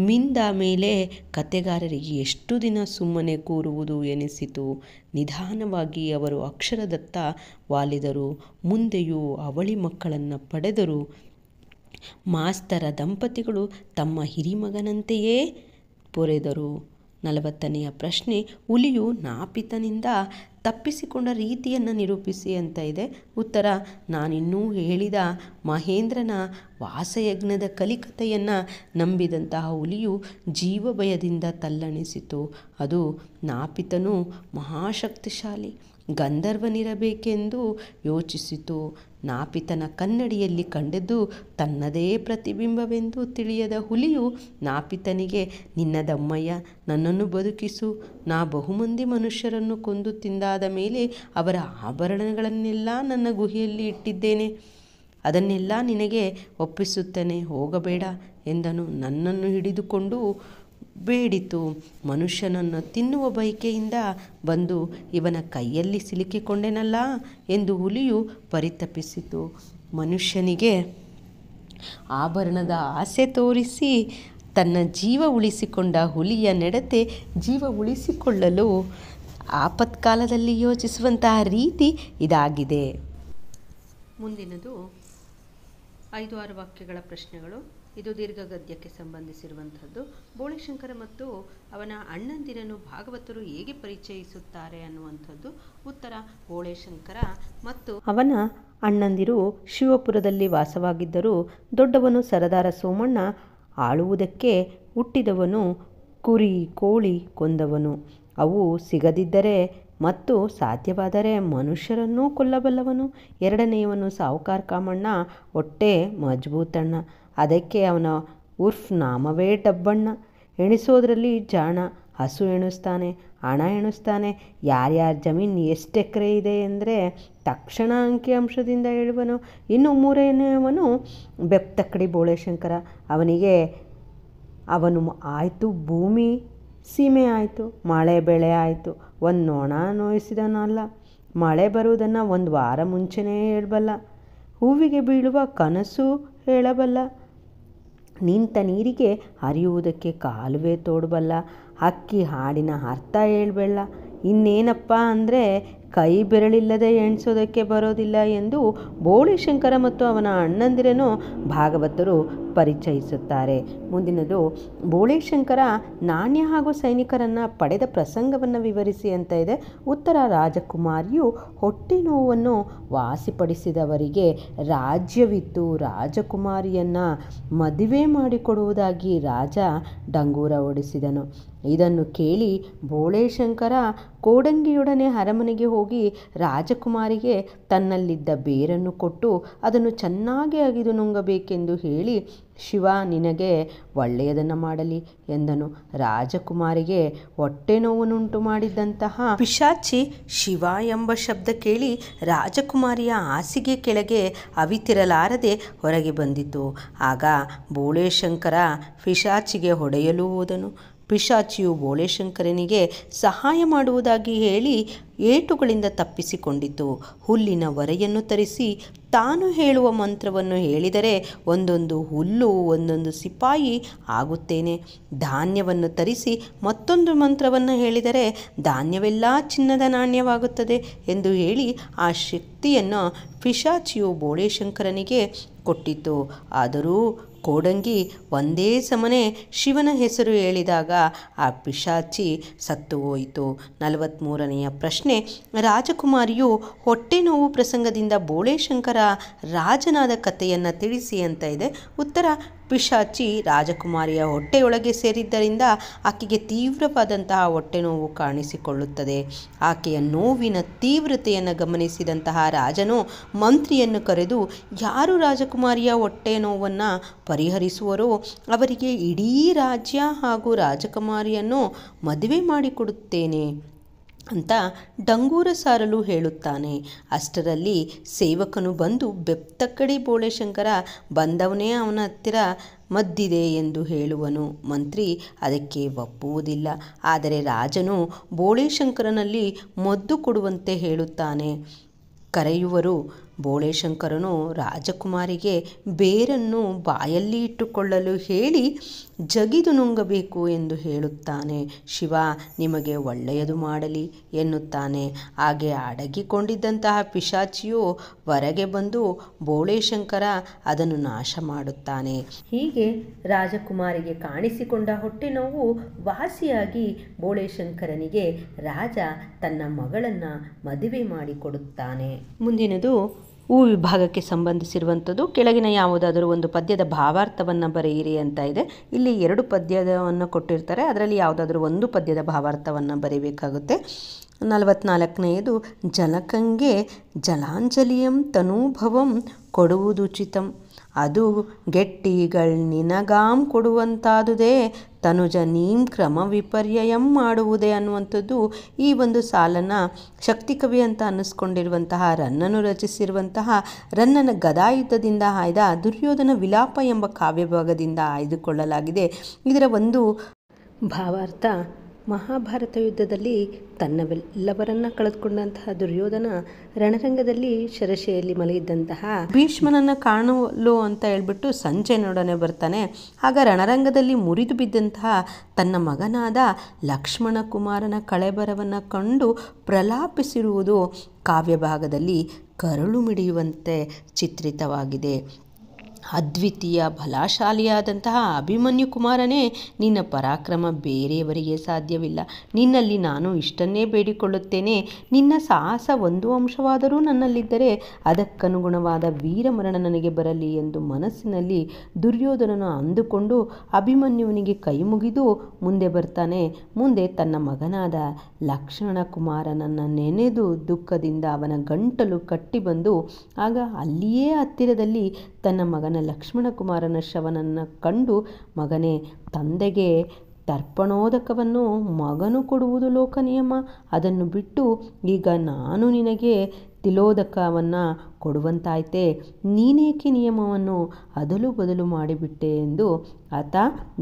ಮಿಂದ ಮೇಲೆ ಕತೆಗಾರರಿಗೆ ಎಷ್ಟು ದಿನ ಸುಮ್ಮನೆ ಕೂರುವುದು ಎನಿಸಿತು. ನಿಧಾನವಾಗಿ ಅವರು ಅಕ್ಷರದತ್ತ ವಾಲಿದರು. ಮುಂದೆಯೂ ಅವಳಿ ಮಕ್ಕಳನ್ನು ಪಡೆದರು. ಮಾಸ್ತರ ದಂಪತಿಗಳು ತಮ್ಮ ಹಿರಿಮಗನಂತೆಯೇ ಪೊರೆದರು. 40ನೇಯ ಪ್ರಶ್ನೆ, ಹುಲಿಯು ನಾಪಿತನಿಂದ ತಪ್ಪಿಸಿಕೊಂಡ ರೀತಿಯನ್ನು ನಿರೂಪಿಸಿ ಅಂತ ಇದೆ. ಉತ್ತರ: ನಾನಿನ್ನೂ ಹೇಳಿದ ಮಹೇಂದ್ರನ ವಾಸಯಜ್ಞದ ಕಲಿಕತೆಯನ್ನು ನಂಬಿದಂತಹ ಹುಲಿಯು ಜೀವಭಯದಿಂದ ತಲ್ಲಣಿಸಿತು. ಅದು ನಾಪಿತನು ಮಹಾಶಕ್ತಿಶಾಲಿ ಗಂಧರ್ವನಿರಬೇಕೆಂದು ಯೋಚಿಸಿತು. ನಾಪಿತನ ಕನ್ನಡಿಯಲ್ಲಿ ಕಂಡದ್ದು ತನ್ನದೇ ಪ್ರತಿಬಿಂಬವೆಂದು ತಿಳಿಯದ ಹುಲಿಯು ನಾಪಿತನಿಗೆ, ನಿನ್ನದಮ್ಮಯ್ಯ, ನನ್ನನ್ನು ಬದುಕಿಸು. ನಾ ಬಹುಮಂದಿ ಮನುಷ್ಯರನ್ನು ಕೊಂದು ತಿಂದಾದ ಮೇಲೆ ಅವರ ಆಭರಣಗಳನ್ನೆಲ್ಲ ನನ್ನ ಗುಹೆಯಲ್ಲಿ ಇಟ್ಟಿದ್ದೇನೆ. ಅದನ್ನೆಲ್ಲ ನಿನಗೆ ಒಪ್ಪಿಸುತ್ತೇನೆ, ಹೋಗಬೇಡ ಎಂದನು. ನನ್ನನ್ನು ಹಿಡಿದುಕೊಂಡು ಬೇಡಿತು. ಮನುಷ್ಯನನ್ನು ತಿನ್ನುವ ಬಯಕೆಯಿಂದ ಬಂದು ಇವನ ಕೈಯಲ್ಲಿ ಸಿಲುಕಿಕೊಂಡೆನಲ್ಲ ಎಂದು ಹುಲಿಯು ಪರಿತಪಿಸಿತು. ಮನುಷ್ಯನಿಗೆ ಆಭರಣದ ಆಸೆ ತೋರಿಸಿ ತನ್ನ ಜೀವ ಉಳಿಸಿಕೊಂಡ ಹುಲಿಯ ನಡತೆ ಜೀವ ಉಳಿಸಿಕೊಳ್ಳಲು ಆಪತ್ಕಾಲದಲ್ಲಿ ಯೋಚಿಸುವಂತಹ ರೀತಿ ಇದಾಗಿದೆ. ಮುಂದಿನದು 5-6 ವಾಕ್ಯಗಳ ಪ್ರಶ್ನೆಗಳು. ಇದು ದೀರ್ಘ ಗದ್ಯಕ್ಕೆ ಸಂಬಂಧಿಸಿರುವಂಥದ್ದು. ಬೋಳೆಶಂಕರ ಮತ್ತು ಅವನ ಅಣ್ಣಂದಿರನ್ನು ಭಾಗವತರು ಹೇಗೆ ಪರಿಚಯಿಸುತ್ತಾರೆ ಅನ್ನುವಂಥದ್ದು. ಉತ್ತರ: ಬೋಳೆಶಂಕರ ಮತ್ತು ಅವನ ಅಣ್ಣಂದಿರು ಶಿವಪುರದಲ್ಲಿ ವಾಸವಾಗಿದ್ದರು. ದೊಡ್ಡವನು ಸರದಾರ ಸೋಮಣ್ಣ ಆಳುವುದಕ್ಕೆ ಹುಟ್ಟಿದವನು. ಕುರಿ ಕೋಳಿ ಕೊಂದವನು. ಅವು ಸಿಗದಿದ್ದರೆ ಮತ್ತು ಸಾಧ್ಯವಾದರೆ ಮನುಷ್ಯರನ್ನೂ ಕೊಲ್ಲಬಲ್ಲವನು. ಎರಡನೆಯವನು ಸಾಹುಕಾರ ಕಾಮಣ್ಣ, ಹೊಟ್ಟೆ ಮಜಬೂತಣ್ಣ. ಅದಕ್ಕೆ ಅವನ ಉರ್ಫ್ ನಾಮವೇ ಡಬ್ಬಣ್ಣ. ಎಣಿಸೋದ್ರಲ್ಲಿ ಜಾಣ. ಹಸು ಎಣಿಸ್ತಾನೆ, ಹಣ ಎಣಿಸ್ತಾನೆ. ಯಾರ್ಯಾರ ಜಮೀನು ಎಷ್ಟು ಎಕರೆ ಇದೆ ಅಂದರೆ ತಕ್ಷಣ ಅಂಕಿಅಂಶದಿಂದ ಹೇಳುವನು. ಇನ್ನು ಮೂರನೆಯವನು ಬೆಪ್ತಕ್ಕಡಿ ಬೋಳೆಶಂಕರ. ಅವನು ಆಯಿತು ಭೂಮಿ ಸೀಮೆ ಆಯಿತು, ಮಳೆ ಬೆಳೆ ಆಯಿತು. ಒಂದು ನೊಣ ನೋಯಿಸಿದನಲ್ಲ, ಮಳೆ ಬರುವುದನ್ನು ಒಂದು ವಾರ ಮುಂಚೆನೇ ಹೇಳಬಲ್ಲ. ಹೂವಿಗೆ ಬೀಳುವ ಕನಸು ಹೇಳಬಲ್ಲ. ನಿಂತ ನೀರಿಗೆ ಹರಿಯುವುದಕ್ಕೆ ಕಾಲುವೆ ತೋಡಬಲ್ಲ. ಹಕ್ಕಿ ಹಾಡಿನ ಅರ್ಥ ಹೇಳಬಲ್ಲ. ಇನ್ನೇನಪ್ಪ ಅಂದರೆ ಕೈ ಬೆರಳಿಲ್ಲದೆ ಎಣಿಸೋದಕ್ಕೆ ಬರೋದಿಲ್ಲ ಎಂದು ಬೋಳಿಶಂಕರ ಮತ್ತು ಅವನ ಅಣ್ಣಂದಿರನ್ನು ಭಾಗವತರು ಪರಿಚಯಿಸುತ್ತಾರೆ. ಮುಂದಿನದು ಬೋಳಿಶಂಕರ ನಾಣ್ಯ ಹಾಗೂ ಸೈನಿಕರನ್ನು ಪಡೆದ ಪ್ರಸಂಗವನ್ನು ವಿವರಿಸಿ ಅಂತ ಇದೆ. ಉತ್ತರ: ರಾಜಕುಮಾರಿಯು ಹೊಟ್ಟೆ ನೋವನ್ನು ವಾಸಿಪಡಿಸಿದವರಿಗೆ ರಾಜ್ಯವಿತ್ತು. ರಾಜಕುಮಾರಿಯನ್ನು ಮದುವೆ ಮಾಡಿಕೊಡುವುದಾಗಿ ರಾಜ ಡಂಗೂರ ಹೊಡಿಸಿದನು. ಇದನ್ನು ಕೇಳಿ ಬೋಳಿಶಂಕರ ಕೋಡಂಗಿಯೊಡನೆ ಅರಮನೆಗೆ ಹೋಗಿ ರಾಜಕುಮಾರಿಗೆ ತನ್ನಲ್ಲಿದ್ದ ಬೇರನ್ನು ಕೊಟ್ಟು ಅದನ್ನು ಚೆನ್ನಾಗಿ ಅಗಿದು ನುಂಗಬೇಕೆಂದು ಹೇಳಿ, ಶಿವ ನಿನಗೆ ಒಳ್ಳೆಯದನ್ನು ಮಾಡಲಿ ಎಂದನು. ರಾಜಕುಮಾರಿಗೆ ಹೊಟ್ಟೆ ನೋವನ್ನುಂಟು ಮಾಡಿದ್ದಂತಹ ಪಿಶಾಚಿ ಶಿವ ಎಂಬ ಶಬ್ದ ಕೇಳಿ ರಾಜಕುಮಾರಿಯ ಹಾಸಿಗೆ ಕೆಳಗೆ ಅವಿತಿರಲಾರದೆ ಹೊರಗೆ ಬಂದಿತು. ಆಗ ಬೋಳಿಶಂಕರ ಪಿಶಾಚಿಗೆ ಹೊಡೆಯಲು ಹೋದನು. ಪಿಶಾಚಿಯು ಬೋಳಿಶಂಕರನಿಗೆ ಸಹಾಯ ಮಾಡುವುದಾಗಿ ಹೇಳಿ ಏಟುಗಳಿಂದ ತಪ್ಪಿಸಿಕೊಂಡಿತು. ಹುಲ್ಲಿನ ಹೊರೆಯನ್ನು ತರಿಸಿ ತಾನು ಹೇಳುವ ಮಂತ್ರವನ್ನು ಹೇಳಿದರೆ ಒಂದೊಂದು ಹುಲ್ಲು ಒಂದೊಂದು ಸಿಪಾಯಿ ಆಗುತ್ತೇನೆ. ಧಾನ್ಯವನ್ನು ತರಿಸಿ ಮತ್ತೊಂದು ಮಂತ್ರವನ್ನು ಹೇಳಿದರೆ ಧಾನ್ಯವೆಲ್ಲ ಚಿನ್ನದ ನಾಣ್ಯವಾಗುತ್ತದೆ ಎಂದು ಹೇಳಿ ಆ ಶಕ್ತಿಯನ್ನು ಪಿಶಾಚಿಯು ಬೋಳಿಶಂಕರನಿಗೆ ಕೊಟ್ಟಿತು. ಆದರೂ ಕೋಡಂಗಿ ಒಂದೇ ಸಮನೆ ಶಿವನ ಹೆಸರು ಹೇಳಿದಾಗ ಆ ಪಿಶಾಚಿ ಸತ್ತು ಹೋಯಿತು. 43ನೆಯ ಪ್ರಶ್ನೆ: ರಾಜಕುಮಾರಿಯು ಹೊಟ್ಟೆ ನೋವು ಪ್ರಸಂಗದಿಂದ ಬೋಳಿಶಂಕರ ರಾಜನಾದ ಕಥೆಯನ್ನು ತಿಳಿಸಿ ಅಂತ ಇದೆ. ಉತ್ತರ: ಪಿಶಾಚಿ ರಾಜಕುಮಾರಿಯ ಹೊಟ್ಟೆಯೊಳಗೆ ಸೇರಿದ್ದರಿಂದ ಆಕೆಗೆ ತೀವ್ರವಾದಂತಹ ಹೊಟ್ಟೆ ನೋವು ಕಾಣಿಸಿಕೊಳ್ಳುತ್ತದೆ. ಆಕೆಯ ನೋವಿನ ತೀವ್ರತೆಯನ್ನು ಗಮನಿಸಿದಂತಹ ರಾಜನು ಮಂತ್ರಿಯನ್ನು ಕರೆದು, ಯಾರು ರಾಜಕುಮಾರಿಯ ಹೊಟ್ಟೆ ನೋವನ್ನು ಪರಿಹರಿಸುವರೋ ಅವರಿಗೆ ಇಡೀ ರಾಜ್ಯ ಹಾಗೂ ರಾಜಕುಮಾರಿಯನ್ನು ಮದುವೆ ಮಾಡಿಕೊಡುತ್ತೇನೆ ಅಂತ ಡಂಗೂರ ಸಾರಲು ಹೇಳುತ್ತಾನೆ. ಅಷ್ಟರಲ್ಲಿ ಸೇವಕನು ಬಂದು ಬೆಪ್ತಕ್ಕಡಿ ಬೋಳಿಶಂಕರ ಬಂದವನೇ ಅವನ ಹತ್ತಿರ ಮದ್ದಿದೆ ಎಂದು ಹೇಳುವನು. ಮಂತ್ರಿ ಅದಕ್ಕೆ ಒಪ್ಪುವುದಿಲ್ಲ. ಆದರೆ ರಾಜನು ಬೋಳಿಶಂಕರನಲ್ಲಿ ಮದ್ದು ಕೊಡುವಂತೆ ಹೇಳುತ್ತಾನೆ. ಕರೆಯುವರು. ಬೋಳಿಶಂಕರನು ರಾಜಕುಮಾರಿಗೆ ಬೇರನ್ನು ಬಾಯಲ್ಲಿ ಇಟ್ಟುಕೊಳ್ಳಲು ಹೇಳಿ ಜಗಿದು ನುಂಗಬೇಕು ಎಂದು ಹೇಳುತ್ತಾನೆ. ಶಿವ ನಿಮಗೆ ಒಳ್ಳೆಯದು ಮಾಡಲಿ ಎನ್ನುತ್ತಾನೆ. ಹಾಗೆ ಅಡಗಿಕೊಂಡಿದ್ದಂತಹ ಪಿಶಾಚಿಯು ಹೊರಗೆ ಬಂದು ಬೋಳಿಶಂಕರ ಅದನ್ನು ನಾಶ ಮಾಡುತ್ತಾನೆ. ಹೀಗೆ ರಾಜಕುಮಾರಿಗೆ ಕಾಣಿಸಿಕೊಂಡ ಹೊಟ್ಟೆ ನೋವು ವಾಸಿಯಾಗಿ ಬೋಳಿಶಂಕರನಿಗೆ ರಾಜ ತನ್ನ ಮಗಳನ್ನು ಮದುವೆ ಮಾಡಿಕೊಡುತ್ತಾನೆ. ಮುಂದಿನದು ಹೂ ವಿಭಾಗಕ್ಕೆ ಸಂಬಂಧಿಸಿರುವಂಥದ್ದು. ಕೆಳಗಿನ ಯಾವುದಾದರೂ ಒಂದು ಪದ್ಯದ ಭಾವಾರ್ಥವನ್ನು ಬರೆಯಿರಿ ಅಂತ ಇದೆ. ಇಲ್ಲಿ 2 ಪದ್ಯವನ್ನು ಕೊಟ್ಟಿರ್ತಾರೆ. ಅದರಲ್ಲಿ ಯಾವುದಾದ್ರೂ ಒಂದು ಪದ್ಯದ ಭಾವಾರ್ಥವನ್ನು ಬರೀಬೇಕಾಗುತ್ತೆ. 44ನೇದು: ಜಲಕಂಗೆ ಜಲಾಂಜಲಿಯಂ ತನೂಭವಂ ಕೊಡುವುದುಚಿತಂ, ಅದು ಗೆಟ್ಟಿಗಳ್ ನಿನಗಾಂ ಕೊಡುವಂತಾದುದೇ, ತನುಜ ನೀಂ ಕ್ರಮ ವಿಪರ್ಯಯಂ ಮಾಡುವುದೇ ಅನ್ನುವಂಥದ್ದು ಈ ಒಂದು ಸಾಲನ್ನು ಶಕ್ತಿಕವಿ ಅಂತ ಅನ್ನಿಸ್ಕೊಂಡಿರುವಂತಹ ರನ್ನನು ರಚಿಸಿರುವಂತಹ ರನ್ನನ ಗದಾಯುದ್ಧದಿಂದ ಆಯ್ದ ದುರ್ಯೋಧನ ವಿಲಾಪ ಎಂಬ ಕಾವ್ಯಭಾಗದಿಂದ ಆಯ್ದುಕೊಳ್ಳಲಾಗಿದೆ. ಇದರ ಒಂದು ಭಾವಾರ್ಥ: ಮಹಾಭಾರತ ಯುದ್ಧದಲ್ಲಿ ತನ್ನವೆಲ್ಲವರನ್ನ ಕಳೆದುಕೊಂಡಂತಹ ದುರ್ಯೋಧನ ರಣರಂಗದಲ್ಲಿ ಶರಶೆಯಲ್ಲಿ ಮಲಗಿದ್ದಂತಹ ಭೀಷ್ಮನನ್ನು ಕಾಣಲು ಅಂತ ಹೇಳ್ಬಿಟ್ಟು ಸಂಜಯನೊಡನೆ ಬರ್ತಾನೆ. ಆಗ ರಣರಂಗದಲ್ಲಿ ಮುರಿದು ಬಿದ್ದಂತಹ ತನ್ನ ಮಗನಾದ ಲಕ್ಷ್ಮಣ ಕುಮಾರನ ಕಳೆಬರವನ್ನು ಕಂಡು ಪ್ರಲಾಪಿಸಿರುವುದು ಕಾವ್ಯಭಾಗದಲ್ಲಿ ಕರುಳು ಮಿಡಿಯುವಂತೆ ಚಿತ್ರಿತವಾಗಿದೆ. ಅದ್ವಿತೀಯ ಬಲಶಾಲಿಯಾದಂತಹ ಅಭಿಮನ್ಯು ಕುಮಾರನೇ, ನಿನ್ನ ಪರಾಕ್ರಮ ಬೇರೆಯವರಿಗೆ ಸಾಧ್ಯವಿಲ್ಲ. ನಿನ್ನಲ್ಲಿ ನಾನು ಇಷ್ಟನ್ನೇ ಬೇಡಿಕೊಳ್ಳುತ್ತೇನೆ, ನಿನ್ನ ಸಾಹಸ ಒಂದು ಅಂಶವಾದರೂ ನನ್ನಲ್ಲಿದ್ದರೆ ಅದಕ್ಕನುಗುಣವಾದ ವೀರಮರಣ ನನಗೆ ಬರಲಿ ಎಂದು ಮನಸ್ಸಿನಲ್ಲಿ ದುರ್ಯೋಧನನು ಅಂದುಕೊಂಡು ಅಭಿಮನ್ಯುವಿನಿಗೆ ಕೈ ಮುಗಿದು ಮುಂದೆ ಬರ್ತಾನೆ. ಮುಂದೆ ತನ್ನ ಮಗನಾದ ಲಕ್ಷ್ಮಣ ಕುಮಾರನನ್ನು ನೆನೆದು ದುಃಖದಿಂದ ಅವನ ಗಂಟಲು ಕಟ್ಟಿ ಬಂದು ಆಗ ಅಲ್ಲಿಯೇ ಹತ್ತಿರದಲ್ಲಿ ತನ್ನ ಮಗನ ಲಕ್ಷ್ಮಣ ಕುಮಾರನ ಶವನನ್ನು ಕಂಡು, ಮಗನೇ, ತಂದೆಗೆ ತರ್ಪಣೋದಕವನ್ನು ಮಗನು ಕೊಡುವುದು ಲೋಕನಿಯಮ, ಅದನ್ನು ಬಿಟ್ಟು ಈಗ ನಾನು ನಿನಗೆ ತಿಲೋದಕವನ್ನು ಕೊಡುವಂತಾಯ್ತೆ, ನೀನೇಕೆ ನಿಯಮವನ್ನು ಅದಲು ಬದಲು ಮಾಡಿಬಿಟ್ಟೆ ಎಂದು ಆತ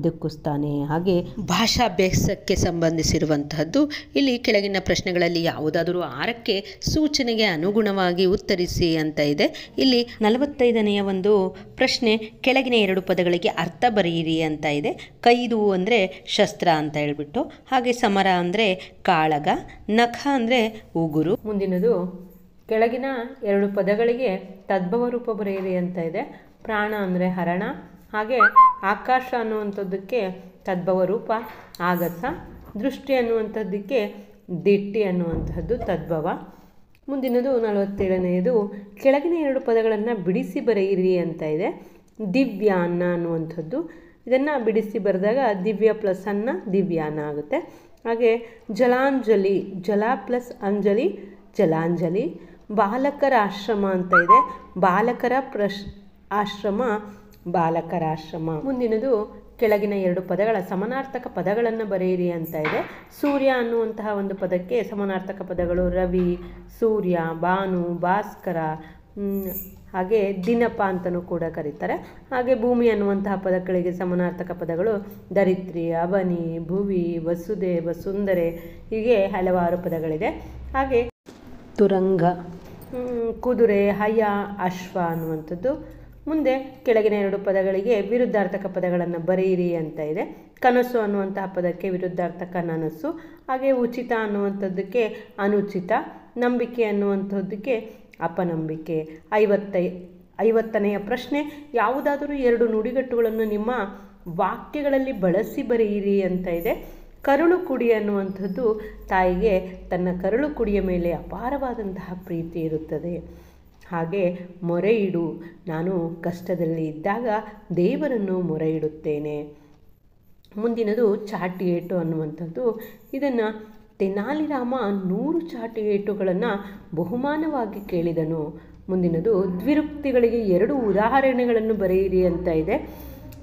ದುಃಖಿಸ್ತಾನೆ. ಹಾಗೆ ಭಾಷಾಭ್ಯಾಸಕ್ಕೆ ಸಂಬಂಧಿಸಿರುವಂತಹದ್ದು. ಇಲ್ಲಿ ಕೆಳಗಿನ ಪ್ರಶ್ನೆಗಳಲ್ಲಿ ಯಾವುದಾದರೂ 6ಕ್ಕೆ ಸೂಚನೆಗೆ ಅನುಗುಣವಾಗಿ ಉತ್ತರಿಸಿ ಅಂತ ಇದೆ. ಇಲ್ಲಿ 45ನೆಯ ಒಂದು ಪ್ರಶ್ನೆ, ಕೆಳಗಿನ 2 ಪದಗಳಿಗೆ ಅರ್ಥ ಬರೆಯಿರಿ ಅಂತ ಇದೆ. ಕೈದು ಅಂದರೆ ಶಸ್ತ್ರ ಅಂತ ಹೇಳ್ಬಿಟ್ಟು, ಹಾಗೆ ಸಮರ ಅಂದರೆ ಕಾಳಗ, ನಖ ಅಂದರೆ ಉಗುರು. ಮುಂದಿನದು ಕೆಳಗಿನ 2 ಪದಗಳಿಗೆ ತದ್ಭವ ರೂಪ ಬರೆಯಿರಿ ಅಂತ ಇದೆ. ಪ್ರಾಣ ಅಂದರೆ ಹರಣ, ಹಾಗೆ ಆಕಾಶ ಅನ್ನುವಂಥದ್ದಕ್ಕೆ ತದ್ಭವ ರೂಪ ಆಗಸ, ದೃಷ್ಟಿ ಅನ್ನುವಂಥದ್ದಕ್ಕೆ ದಿಟ್ಟಿ ಅನ್ನುವಂಥದ್ದು ತದ್ಭವ. ಮುಂದಿನದು 47ನೆಯದು, ಕೆಳಗಿನ 2 ಪದಗಳನ್ನು ಬಿಡಿಸಿ ಬರೆಯಿರಿ ಅಂತ ಇದೆ. ದಿವ್ಯ ಅನ್ನ ಅನ್ನುವಂಥದ್ದು, ಇದನ್ನು ಬಿಡಿಸಿ ಬರೆದಾಗ ದಿವ್ಯ ಪ್ಲಸ್ ಅನ್ನ ದಿವ್ಯಾನ ಆಗುತ್ತೆ. ಹಾಗೆ ಜಲಾಂಜಲಿ, ಜಲ ಪ್ಲಸ್ ಅಂಜಲಿ ಜಲಾಂಜಲಿ. ಬಾಲಕರ ಆಶ್ರಮ ಅಂತ ಇದೆ, ಬಾಲಕರ ಆಶ್ರಮ ಬಾಲಕರಾಶ್ರಮ. ಮುಂದಿನದು ಕೆಳಗಿನ 2 ಪದಗಳ ಸಮಾನಾರ್ಥಕ ಪದಗಳನ್ನು ಬರೆಯಿರಿ ಅಂತ ಇದೆ. ಸೂರ್ಯ ಅನ್ನುವಂತಹ ಒಂದು ಪದಕ್ಕೆ ಸಮಾನಾರ್ಥಕ ಪದಗಳು ರವಿ, ಸೂರ್ಯ, ಭಾನು, ಭಾಸ್ಕರ, ಹಾಗೆ ದಿನಪ ಅಂತಲೂ ಕೂಡ ಕರೀತಾರೆ. ಹಾಗೆ ಭೂಮಿ ಅನ್ನುವಂತಹ ಪದಗಳಿಗೆ ಸಮಾನಾರ್ಥಕ ಪದಗಳು ಧರಿತ್ರಿ, ಅವನಿ, ಭುವಿ, ವಸುದೆ, ವಸುಂಧರೆ, ಹೀಗೆ ಹಲವಾರು ಪದಗಳಿದೆ. ಹಾಗೆ ತುರಂಗ, ಕುದುರೆ, ಹಯ, ಅಶ್ವ ಅನ್ನುವಂಥದ್ದು. ಮುಂದೆ ಕೆಳಗಿನ 2 ಪದಗಳಿಗೆ ವಿರುದ್ಧಾರ್ಥಕ ಪದಗಳನ್ನು ಬರೆಯಿರಿ ಅಂತ ಇದೆ. ಕನಸು ಅನ್ನುವಂತಹ ಪದಕ್ಕೆ ವಿರುದ್ಧಾರ್ಥಕ ನನಸು, ಹಾಗೆ ಉಚಿತ ಅನ್ನುವಂಥದ್ದಕ್ಕೆ ಅನುಚಿತ, ನಂಬಿಕೆ ಅನ್ನುವಂಥದ್ದಕ್ಕೆ ಅಪನಂಬಿಕೆ. 50ನೆಯ ಪ್ರಶ್ನೆ, ಯಾವುದಾದರೂ 2 ನುಡಿಗಟ್ಟುಗಳನ್ನು ನಿಮ್ಮ ವಾಕ್ಯಗಳಲ್ಲಿ ಬಳಸಿ ಬರೆಯಿರಿ ಅಂತ ಇದೆ. ಕರುಳು ಕುಡಿ ಅನ್ನುವಂಥದ್ದು, ತಾಯಿಗೆ ತನ್ನ ಕರುಳು ಕುಡಿಯ ಮೇಲೆ ಅಪಾರವಾದಂತಹ ಪ್ರೀತಿ ಇರುತ್ತದೆ. ಹಾಗೆ ಮೊರೆ ಇಡು, ನಾನು ಕಷ್ಟದಲ್ಲಿ ಇದ್ದಾಗ ದೇವರನ್ನು ಮೊರೆ ಇಡುತ್ತೇನೆ. ಮುಂದಿನದು ಚಾಟಿ ಏಟು ಅನ್ನುವಂಥದ್ದು, ಇದನ್ನು ತೆನಾಲಿ ರಾಮ 100 ಚಾಟಿ ಏಟುಗಳನ್ನು ಬಹುಮಾನವಾಗಿ ಕೇಳಿದನು. ಮುಂದಿನದು ದ್ವಿರುಕ್ತಿಗಳಿಗೆ 2 ಉದಾಹರಣೆಗಳನ್ನು ಬರೆಯಿರಿ ಅಂತ ಇದೆ.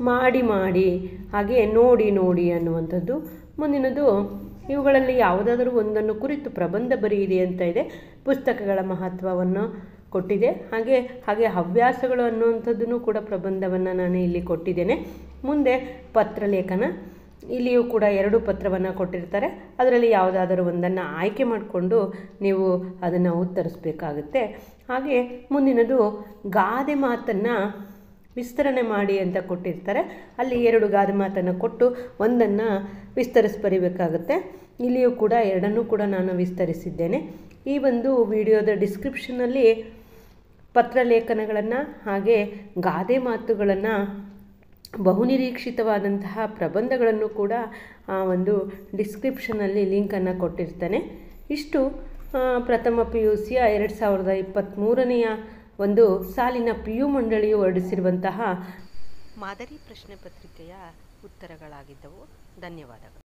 ಮಾಡಿ ಮಾಡಿ, ಹಾಗೆ ನೋಡಿ ನೋಡಿ ಅನ್ನುವಂಥದ್ದು. ಮುಂದಿನದು ಇವುಗಳಲ್ಲಿ ಯಾವುದಾದರೂ ಒಂದನ್ನು ಕುರಿತು ಪ್ರಬಂಧ ಬರೆಯಿರಿ ಅಂತ ಇದೆ. ಪುಸ್ತಕಗಳ ಮಹತ್ವವನ್ನು ಕೊಟ್ಟಿದೆ. ಹಾಗೆ ಹವ್ಯಾಸಗಳು ಅನ್ನುವಂಥದ್ದನ್ನು ಕೂಡ ಪ್ರಬಂಧವನ್ನು ನಾನು ಇಲ್ಲಿ ಕೊಟ್ಟಿದ್ದೇನೆ. ಮುಂದೆ ಪತ್ರಲೇಖನ, ಇಲ್ಲಿಯೂ ಕೂಡ 2 ಪತ್ರವನ್ನು ಕೊಟ್ಟಿರ್ತಾರೆ. ಅದರಲ್ಲಿ ಯಾವುದಾದರೂ ಒಂದನ್ನು ಆಯ್ಕೆ ಮಾಡಿಕೊಂಡು ನೀವು ಅದನ್ನು ಉತ್ತರಿಸಬೇಕಾಗುತ್ತೆ. ಹಾಗೆ ಮುಂದಿನದು ಗಾದೆ ಮಾತನ್ನು ವಿಸ್ತರಣೆ ಮಾಡಿ ಅಂತ ಕೊಟ್ಟಿರ್ತಾರೆ. ಅಲ್ಲಿ 2 ಗಾದೆ ಮಾತನ್ನು ಕೊಟ್ಟು ಒಂದನ್ನು ವಿಸ್ತರಿಸಿ ಬರೀಬೇಕಾಗುತ್ತೆ. ಇಲ್ಲಿಯೂ ಕೂಡ 2 ಕೂಡ ನಾನು ವಿಸ್ತರಿಸಿದ್ದೇನೆ. ಈ ಒಂದು ವಿಡಿಯೋದ ಡಿಸ್ಕ್ರಿಪ್ಷನಲ್ಲಿ ಪತ್ರಲೇಖನಗಳನ್ನು ಹಾಗೆ ಗಾದೆ ಮಾತುಗಳನ್ನು ಬಹುನಿರೀಕ್ಷಿತವಾದಂತಹ ಪ್ರಬಂಧಗಳನ್ನು ಕೂಡ ಒಂದು ಡಿಸ್ಕ್ರಿಪ್ಷನಲ್ಲಿ ಲಿಂಕನ್ನು ಕೊಟ್ಟಿರ್ತೇನೆ. ಇಷ್ಟು ಪ್ರಥಮ PUCಯ 2023ನೆಯ ಒಂದು ಸಾಲಿನ PU ಮಂಡಳಿಯು ಹೊರಡಿಸಿರುವಂತಹ ಮಾದರಿ ಪ್ರಶ್ನೆ ಪತ್ರಿಕೆಯ ಉತ್ತರಗಳಾಗಿದ್ದವು. ಧನ್ಯವಾದಗಳು.